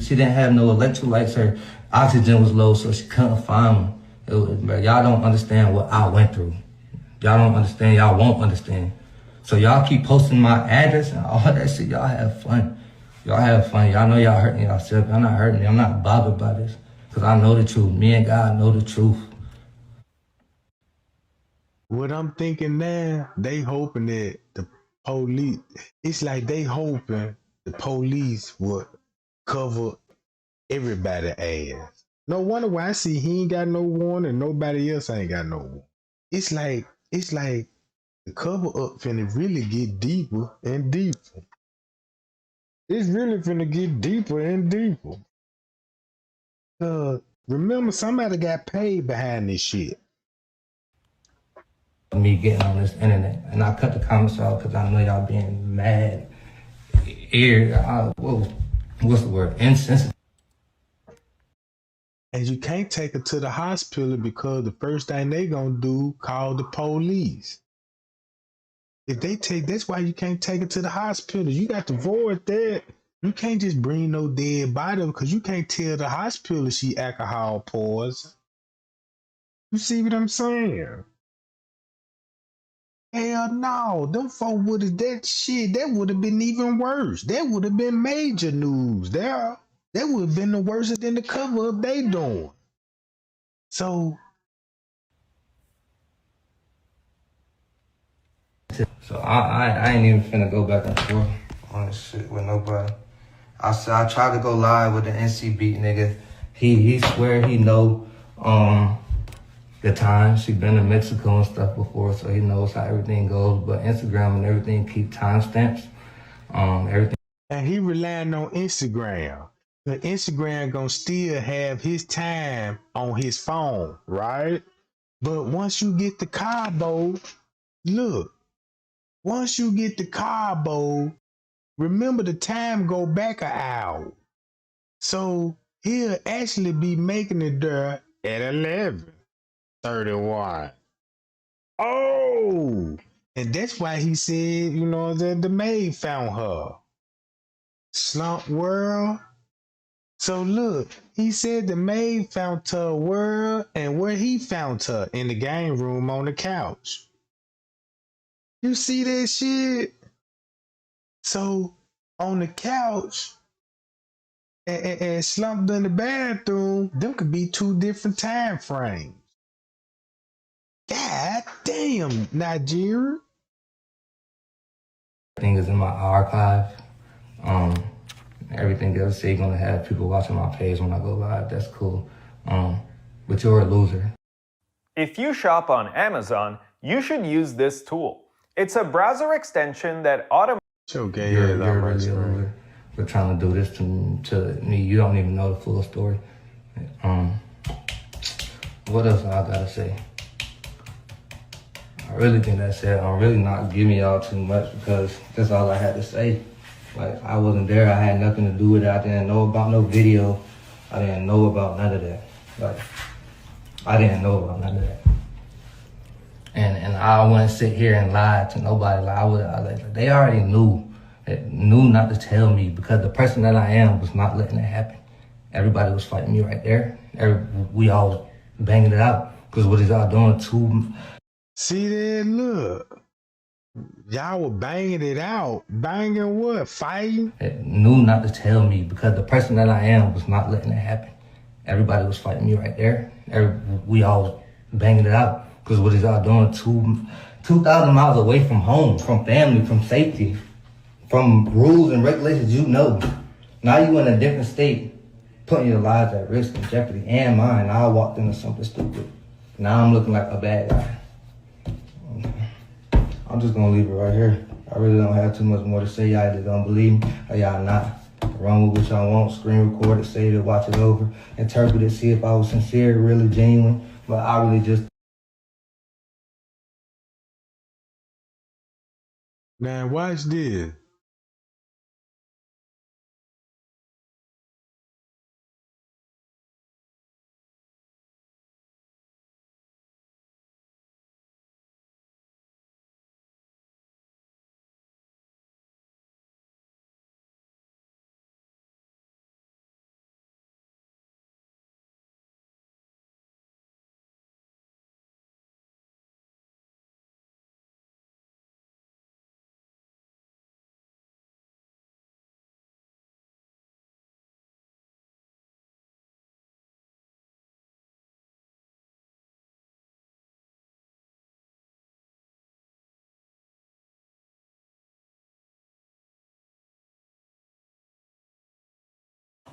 She didn't have no electrolytes. Her oxygen was low, so she couldn't find them. Y'all don't understand what I went through. Y'all don't understand. Y'all won't understand. So y'all keep posting my address and all that shit. Y'all have fun. Y'all have fun. Y'all know y'all hurting yourself. Y'all not hurting me. I'm not bothered by this. Because I know the truth. Me and God know the truth. What I'm thinking now, they hoping that police. It's like they hoping the police would cover everybody ass. No wonder why I see he ain't got no warrant and nobody else ain't got no warrant. It's like the cover up finna really get deeper and deeper. It's really finna get deeper and deeper. Uh, remember somebody got paid behind this shit. Me getting on this internet, and I cut the comments out because I know y'all being mad, what's the word? Insensitive. And you can't take her to the hospital because the first thing they gonna do call the police. If they take, that's why you can't take her to the hospital. You got to avoid that. You can't just bring no dead body because you can't tell the hospital she alcohol poison. You see what I'm saying? Hell no, them folk would have that shit. That would have been even worse. That would have been major news. There, that would have been the worst than the cover up they doing. So So I ain't even finna go back and forth on this shit with nobody. I tried to go live with the NC Beat nigga. He swear he know the time. She been to Mexico and stuff before, so he knows how everything goes. But Instagram and everything keep timestamps. Everything. and he relying on Instagram. The Instagram gonna still have his time on his phone, right? But once you get the Cabo, look, once you get the Cabo, remember the time go back an hour. So he'll actually be making it there at 11:31. Oh, and that's why he said, that the maid found her. Slump world. So look, he said the maid found her world and where he found her in the game room on the couch. You see that shit? So on the couch and slumped in the bathroom, them could be two different time frames. God damn, Nigeria. Everything is in my archive. Um, Everything else, you're gonna have people watching my page when I go live. That's cool. But you're a loser. If you shop on Amazon, you should use this tool. It's a browser extension that automatically. You're You're really a loser for trying to do this to me. You don't even know the full story. What else I gotta say? I really think that's it. I'm really not giving y'all too much because that's all I had to say. Like, I wasn't there. I had nothing to do with it. I didn't know about no video. I didn't know about none of that. Like, I didn't know about none of that. And I wouldn't sit here and lie to nobody. They already knew not to tell me because the person that I am was not letting it happen. Everybody was fighting me right there. We all was banging it out because what is y'all doing to? See that? Look. Y'all were banging it out. Banging what? Fighting? Knew not to tell me because the person that I am was not letting it happen. Everybody was fighting me right there. We all was banging it out because what is y'all doing 2,000 miles away from home, from family, from safety, from rules and regulations you know. Now you in a different state, putting your lives at risk and jeopardy and mine. Now I walked into something stupid. Now I'm looking like a bad guy. I'm just gonna leave it right here. I really don't have too much more to say. Y'all either don't believe me or y'all not. Run with what y'all want, screen record it, save it, watch it over, interpret it, see if I was sincere, really genuine. But I really just. Now watch this.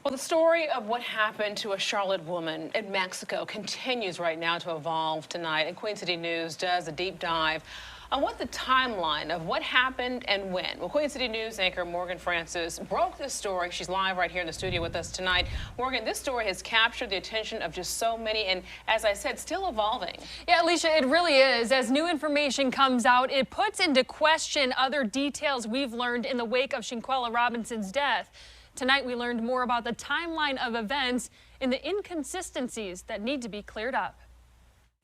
Well, the story of what happened to a Charlotte woman in Mexico continues right now to evolve tonight. And Queen City News does a deep dive on what the timeline of what happened and when. Well, Queen City News anchor Morgan Francis broke this story. She's live right here in the studio with us tonight. Morgan, this story has captured the attention of just so many and, as I said, still evolving. Yeah, Alicia, it really is. As new information comes out, it puts into question other details we've learned in the wake of Shanquella Robinson's death. Tonight, we learned more about the timeline of events and the inconsistencies that need to be cleared up.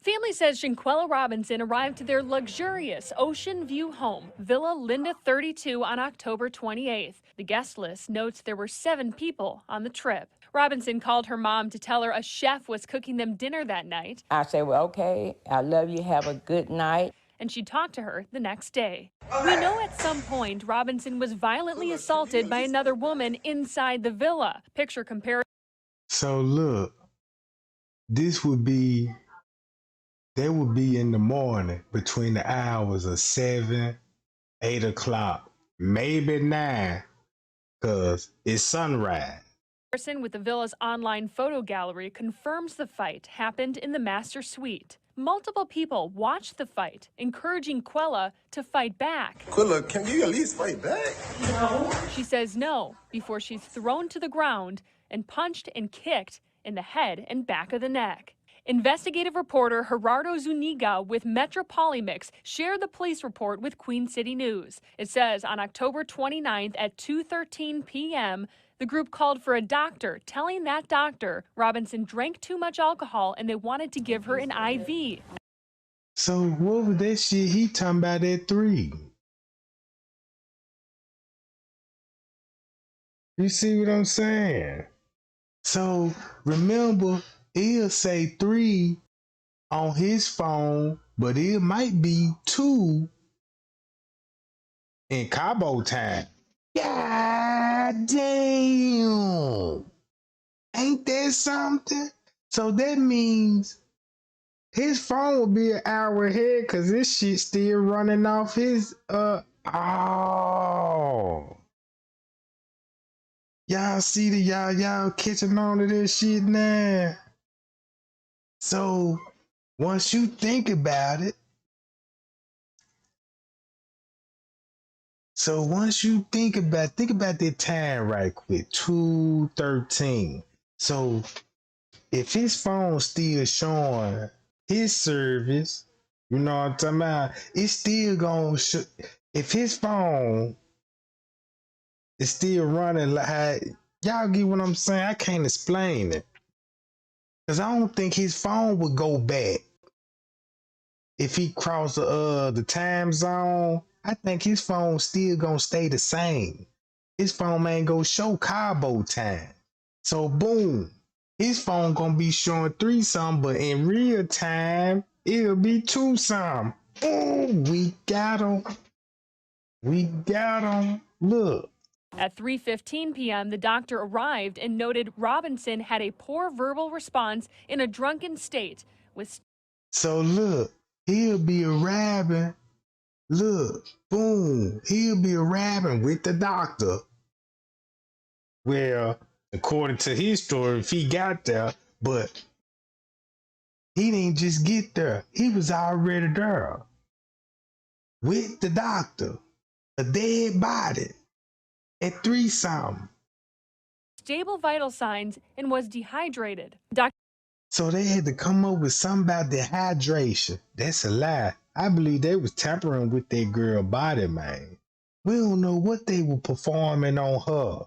Family says Shanquella Robinson arrived to their luxurious ocean view home, Villa Linda 32, on October 28th. The guest list notes there were 7 people on the trip. Robinson called her mom to tell her a chef was cooking them dinner that night. I said, well, okay, I love you, have a good night. And she talked to her the next day. We know at some point Robinson was violently assaulted by another woman inside the villa. Picture comparison. So look, this would be, they would be in the morning between the hours of 7, 8 o'clock, maybe 9, because it's sunrise. With the villa's online photo gallery confirms the fight happened in the master suite. Multiple people watched the fight, encouraging Quella to fight back. Quella, can you at least fight back? No. She says no before she's thrown to the ground and punched and kicked in the head and back of the neck. Investigative reporter Gerardo Zuniga with Metro Polymix shared the police report with Queen City News. It says on October 29th at 2:13 p.m., the group called for a doctor, telling that doctor Robinson drank too much alcohol and they wanted to give her an IV. So what was that shit he talking about at 3? You see what I'm saying? So remember, he'll say 3 on his phone, but it might be 2 in Cabo time. God damn. Ain't that something? So that means his phone will be an hour ahead because this shit still running off his oh. Y'all see the y'all catching on to this shit now. So once you think about it, think about that time right quick, 2:13. So if his phone's still showing his service, you know what I'm talking about, it's still gonna show. If his phone is still running, like, y'all get what I'm saying? I can't explain it. Cause I don't think his phone would go back if he crossed the time zone. I think his phone still gonna stay the same. His phone ain't gonna show Cabo time. So boom, his phone gonna be showing 3 something, but in real time, it'll be 2 something. Boom, we got him. Look. At 3:15 p.m., the doctor arrived and noted Robinson had a poor verbal response in a drunken state. So look, he'll be arriving. Look, boom, he'll be arriving with the doctor. Well, according to his story, if he got there, but he didn't just get there. He was already there with the doctor, a dead body at 3 something. Stable vital signs and was dehydrated. So they had to come up with something about dehydration. That's a lie. I believe they was tampering with that girl body, man. We don't know what they were performing on her.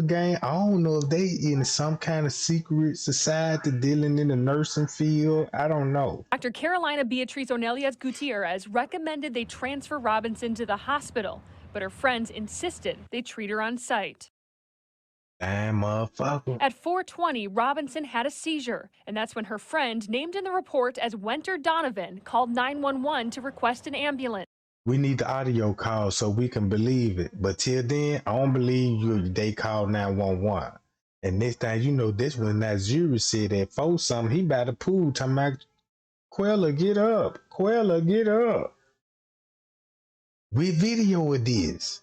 Gang. I don't know if they in some kind of secret society dealing in the nursing field. I don't know. Dr. Carolina Beatriz Onelias Gutierrez recommended they transfer Robinson to the hospital, but her friends insisted they treat her on site. Damn, motherfucker. At 4:20, Robinson had a seizure, and that's when her friend, named in the report as Wenter Donovan, called 911 to request an ambulance. We need the audio call so we can believe it. But till then, I don't believe you. They called 911. And next thing you know, this when that jury said at 4 something, he by the pool talking about, Quella, get up. We video of this.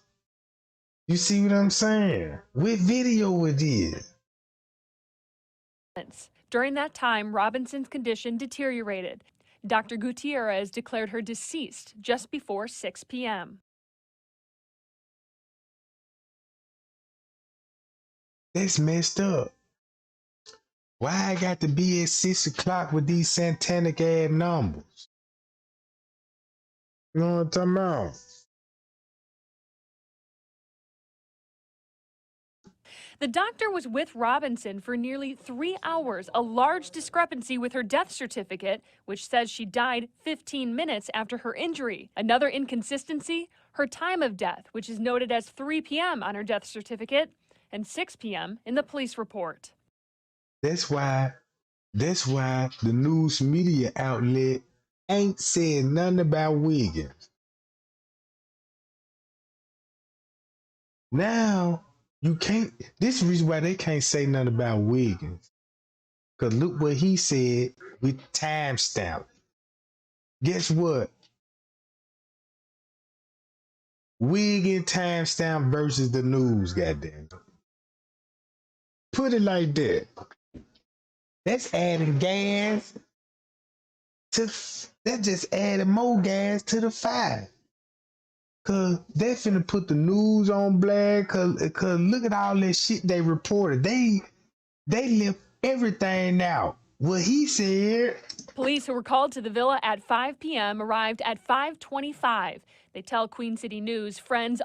You see what I'm saying? What video it is? During that time, Robinson's condition deteriorated. Dr. Gutierrez declared her deceased just before 6 p.m. That's messed up. Why I got to be at 6 o'clock with these satanic ass numbers? You know what I'm talking about? The doctor was with Robinson for nearly 3 hours, a large discrepancy with her death certificate, which says she died 15 minutes after her injury. Another inconsistency, her time of death, which is noted as 3 p.m. on her death certificate and 6 p.m. in the police report. That's why the news media outlet ain't said nothing about Wiggins. Now, you can't, this is the reason why they can't say nothing about Wiggins. Because look what he said with timestamp. Guess what? Wiggins timestamp versus the news, goddamn. Put it like that. That's adding gas to, that just added more gas to the fire. Cause they finna put the news on blast. Cause look at all that shit they reported. They left everything out. What he said. Police who were called to the villa at 5 p.m. arrived at 5:25. They tell Queen City News friends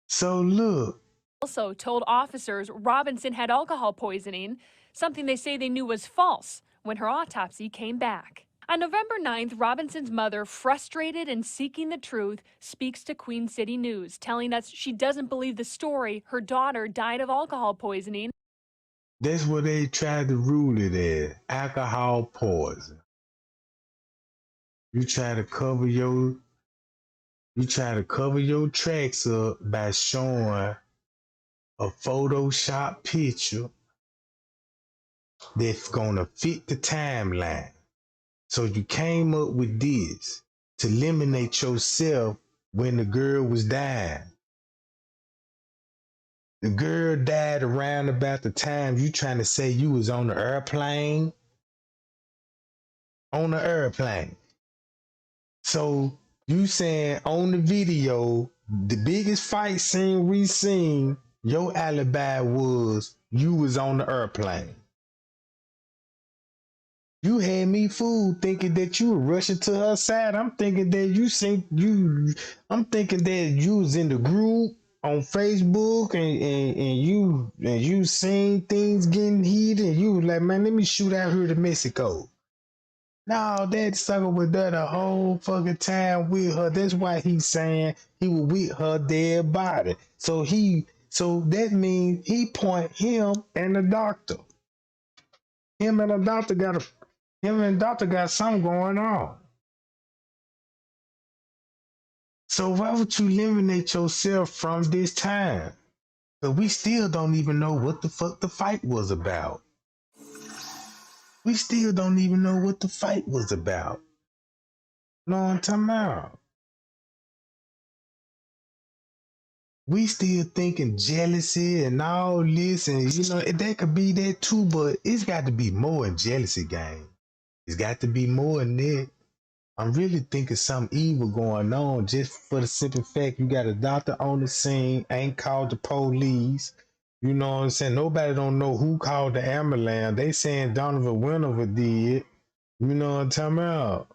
So look. Also told officers Robinson had alcohol poisoning, something they say they knew was false when her autopsy came back. On November 9th, Robinson's mother, frustrated and seeking the truth, speaks to Queen City News, telling us she doesn't believe the story her daughter died of alcohol poisoning. That's what they tried to rule it as, alcohol poison. You try to cover your tracks up by showing a Photoshop picture that's gonna fit the timeline. So you came up with this to eliminate yourself when the girl was dying. The girl died around about the time you trying to say you was on the airplane. On the airplane. So you saying on the video, the biggest fight scene we seen, your alibi was you was on the airplane. You had me fooled thinking that you were rushing to her side. I'm thinking that I'm thinking that you was in the group on Facebook and you seen things getting heated and you was like, man, let me shoot out here to Mexico. No, that sucker was there the whole fucking time with her. That's why he's saying he was with her dead body. So that means he point him and the doctor. Him and the doctor got something going on. So why would you eliminate yourself from this time? But we still don't even know what the fuck the fight was about. We still don't even know what the fight was about. Know what I'm talking about? We still thinking jealousy and all this, and you know, that could be that too, but it's got to be more in jealousy game. It's got to be more than that. I'm really thinking something evil going on just for the simple fact you got a doctor on the scene, ain't called the police. You know what I'm saying? Nobody don't know who called the ambulance. They saying Donovan Winover did. You know what I'm talking about?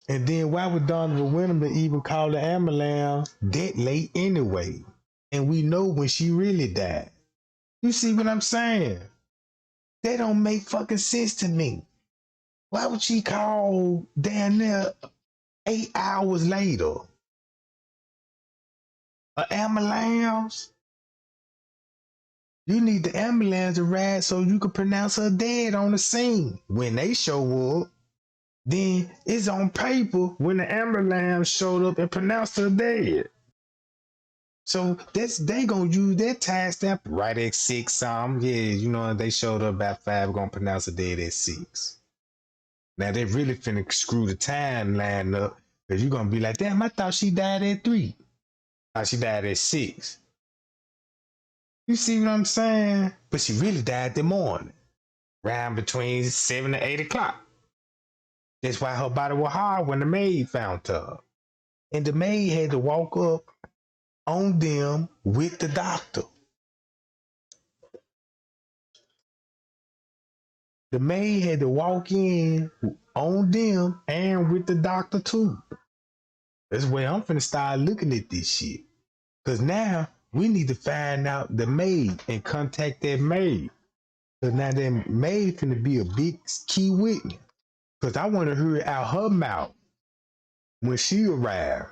And then why would Donovan Winover even call the ambulance that late anyway? And we know when she really died. You see what I'm saying? That don't make fucking sense to me. Why would she call down there 8 hours later? An ambulance? You need the ambulance to ride so you can pronounce her dead on the scene. When they show up, then it's on paper when the ambulance showed up and pronounced her dead. So they gonna use that time stamp right at 6 something. Yeah, you know, they showed up about 5, gonna pronounce her dead at 6. Now they really finna screw the timeline up because you're gonna be like, damn, I thought she died at 3. She died at 6. You see what I'm saying? But she really died the morning, around between 7 and 8 o'clock. That's why her body was hard when the maid found her. And the maid had to walk up on them with the doctor. The maid had to walk in on them and with the doctor too. That's where I'm finna start looking at this shit. Cause now we need to find out the maid and contact that maid. Cause now that maid finna be a big key witness. Cause I want to hear it out her mouth when she arrived.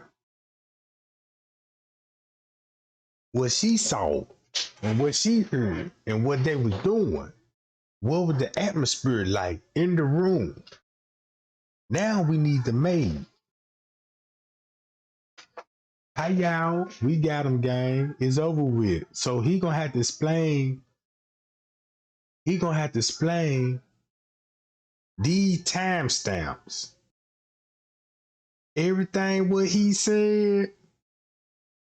What she saw and what she heard and what they was doing. What was the atmosphere like in the room? Now we need the maid. Hi y'all, we got him, gang. It's over with. So he gonna have to explain. He gonna have to explain these timestamps. Everything what he said.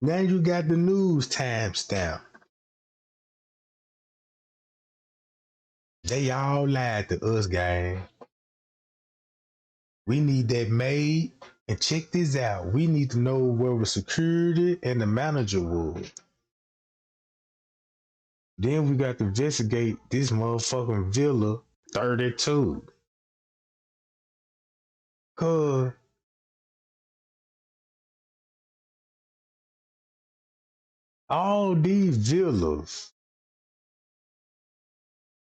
Now you got the news timestamp. They all lied to us, gang. We need that maid. And check this out. We need to know where the security and the manager was. Then we got to investigate this motherfucking Villa 32. Cause all these villas,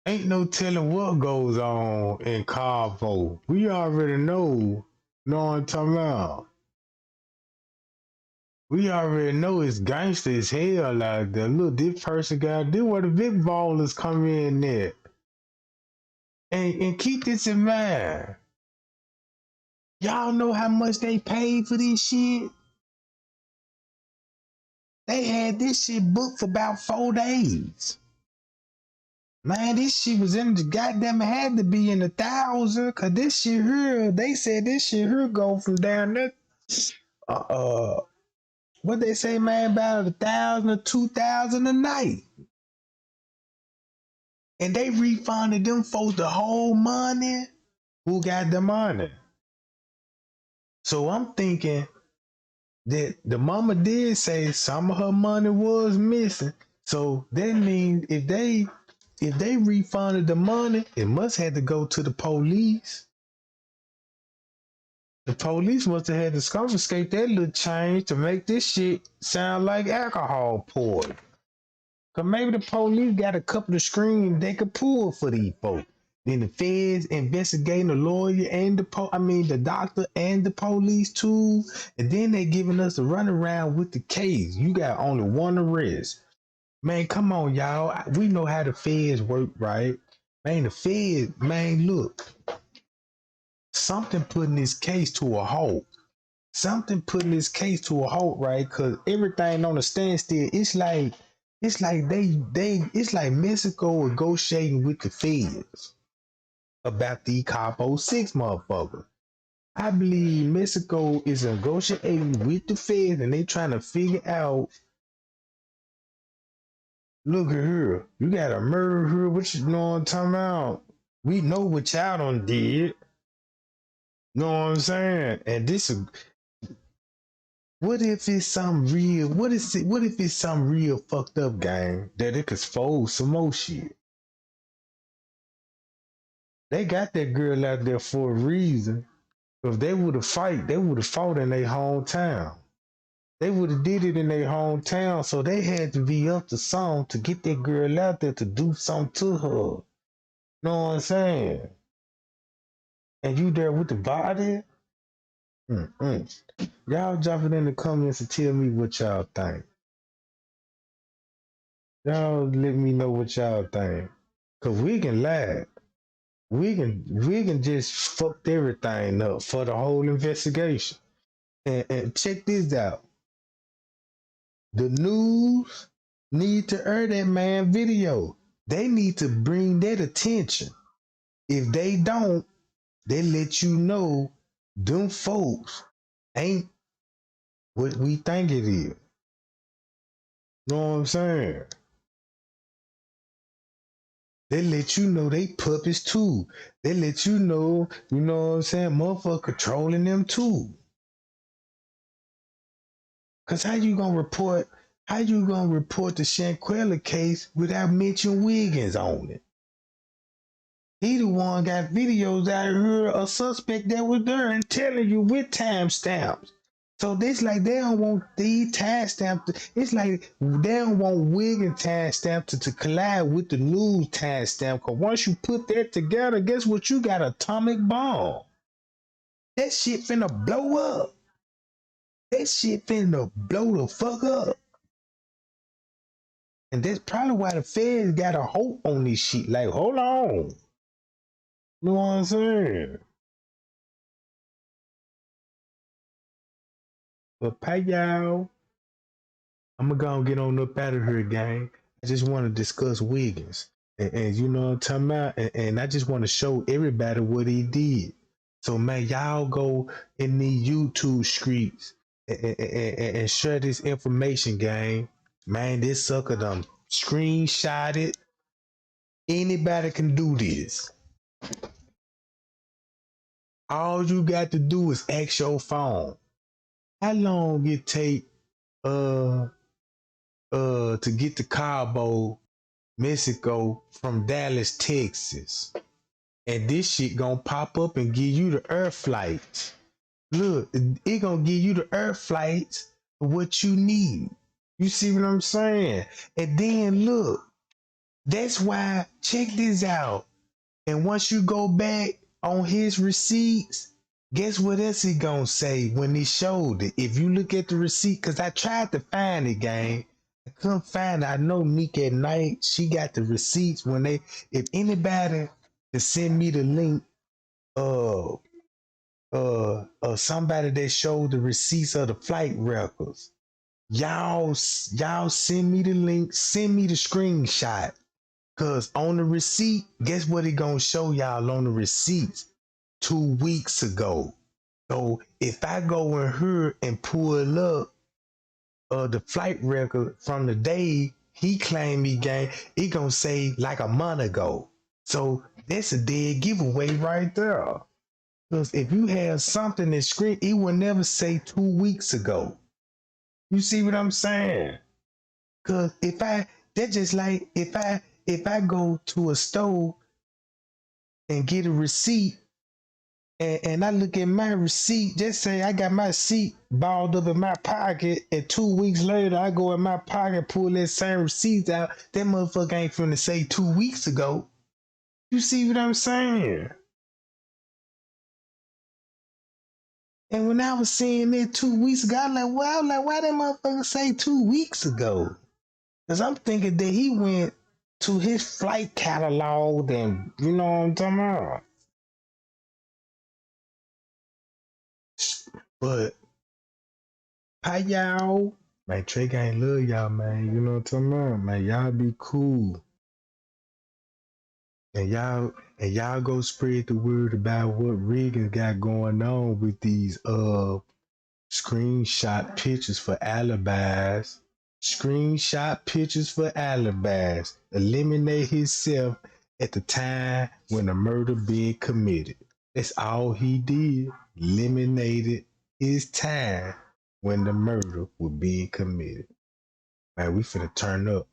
ain't no telling what goes on in Cabo. We already know what I'm talking about. We already know it's gangster as hell out there. Look, this person got this where the big ballers come in there. And keep this in mind. Y'all know how much they paid for this shit? They had this shit booked for about 4 days. Man, this shit was in the goddamn, it had to be in the 1,000, cause this shit here, they said this shit here go from down there. What they say, man, about 1,000 or 2,000 a night. And they refunded them folks the whole money. Who got the money? So I'm thinking that the mama did say some of her money was missing. So that means if they refunded the money, it must have to go to the police. The police must have had to confiscate that little change to make this shit sound like alcohol poured. Cause maybe the police got a couple of screens they could pull for these folks. Then the feds investigating the lawyer and the doctor and the police too. And then they giving us a runaround with the case. You got only one arrest. Man, come on, y'all. We know how the feds work, right? Man, the feds, man, look. Something putting this case to a halt. Something putting this case to a halt, right? Cause everything on a standstill. It's like Mexico negotiating with the feds about the Cabo 6 motherfucker. I believe Mexico is negotiating with the feds and they trying to figure out, look at her, you got a murder here, what you know what I'm talking about? We know what y'all done did. Know what I'm saying? And this, what if it's something real? What if it's some real fucked up gang that it could expose some more shit? They got that girl out there for a reason. If they would have fought in their hometown. They would have did it in their hometown, so they had to be up to something to get that girl out there to do something to her. Know what I'm saying? And you there with the body? Y'all drop it in the comments and tell me what y'all think. Y'all let me know what y'all think. Cause we can lie. We can just fuck everything up for the whole investigation. And check this out. The news need to air that man video. They need to bring that attention. If they don't, they let you know them folks ain't what we think it is. Know what I'm saying? They let you know they puppies too. They let you know what I'm saying, motherfucker controlling them too. Cause how you gonna report the Shanquella case without mentioning Wiggins on it? He the one got videos out here, a suspect that was there and telling you with timestamps. So this like they don't want the timestamp. It's like they don't want Wiggins timestamp to collide with the news timestamp. Cause once you put that together, guess what? You got atomic bomb. That shit finna blow up. That shit finna blow the fuck up. And that's probably why the feds got a hope on this shit. Like, hold on. You know what I'm saying? But pay y'all. I'm gonna go and get on up out of here, gang. I just want to discuss Wiggins. And you know what I'm talking about? And I just want to show everybody what he did. So, man, y'all go in the YouTube streets and share this information, gang. Man, this sucker done screenshot it. Anybody can do this. All you got to do is ask your phone. How long it take to get to Cabo, Mexico from Dallas, Texas? And this shit gonna pop up and give you the air flights. Look, it gonna give you the air flights for what you need. You see what I'm saying? And then look, that's why, check this out. And once you go back on his receipts, guess what else he gonna say when he showed it? If you look at the receipt, cause I tried to find it, gang. I couldn't find it. I know Meek at night, she got the receipts when if anybody can send me the link, somebody that showed the receipts of the flight records. Y'all send me the link, send me the screenshot. Cause on the receipt, guess what it gonna show y'all on the receipts? 2 weeks ago. So if I go in here and pull up the flight record from the day he claimed he gained, it gonna say like a month ago. So that's a dead giveaway right there. Because if you have something that's screen, it will never say 2 weeks ago. You see what I'm saying? Because if I go to a store and get a receipt and I look at my receipt, just say I got my receipt balled up in my pocket, and 2 weeks later I go in my pocket, pull that same receipt out, that motherfucker ain't finna say 2 weeks ago. You see what I'm saying? And when I was seeing it 2 weeks ago, I was like, why that motherfucker say 2 weeks ago? Because I'm thinking that he went to his flight catalog and you know what I'm talking about. But, hi y'all. Man, Trey Gang love y'all, man. You know what I'm talking about? Man, y'all be cool. And y'all go spread the word about what Reagan got going on with these screenshot pictures for alibis. Screenshot pictures for alibis. Eliminate himself at the time when the murder being committed. That's all he did. Eliminated his time when the murder was being committed. Man, we finna turn up.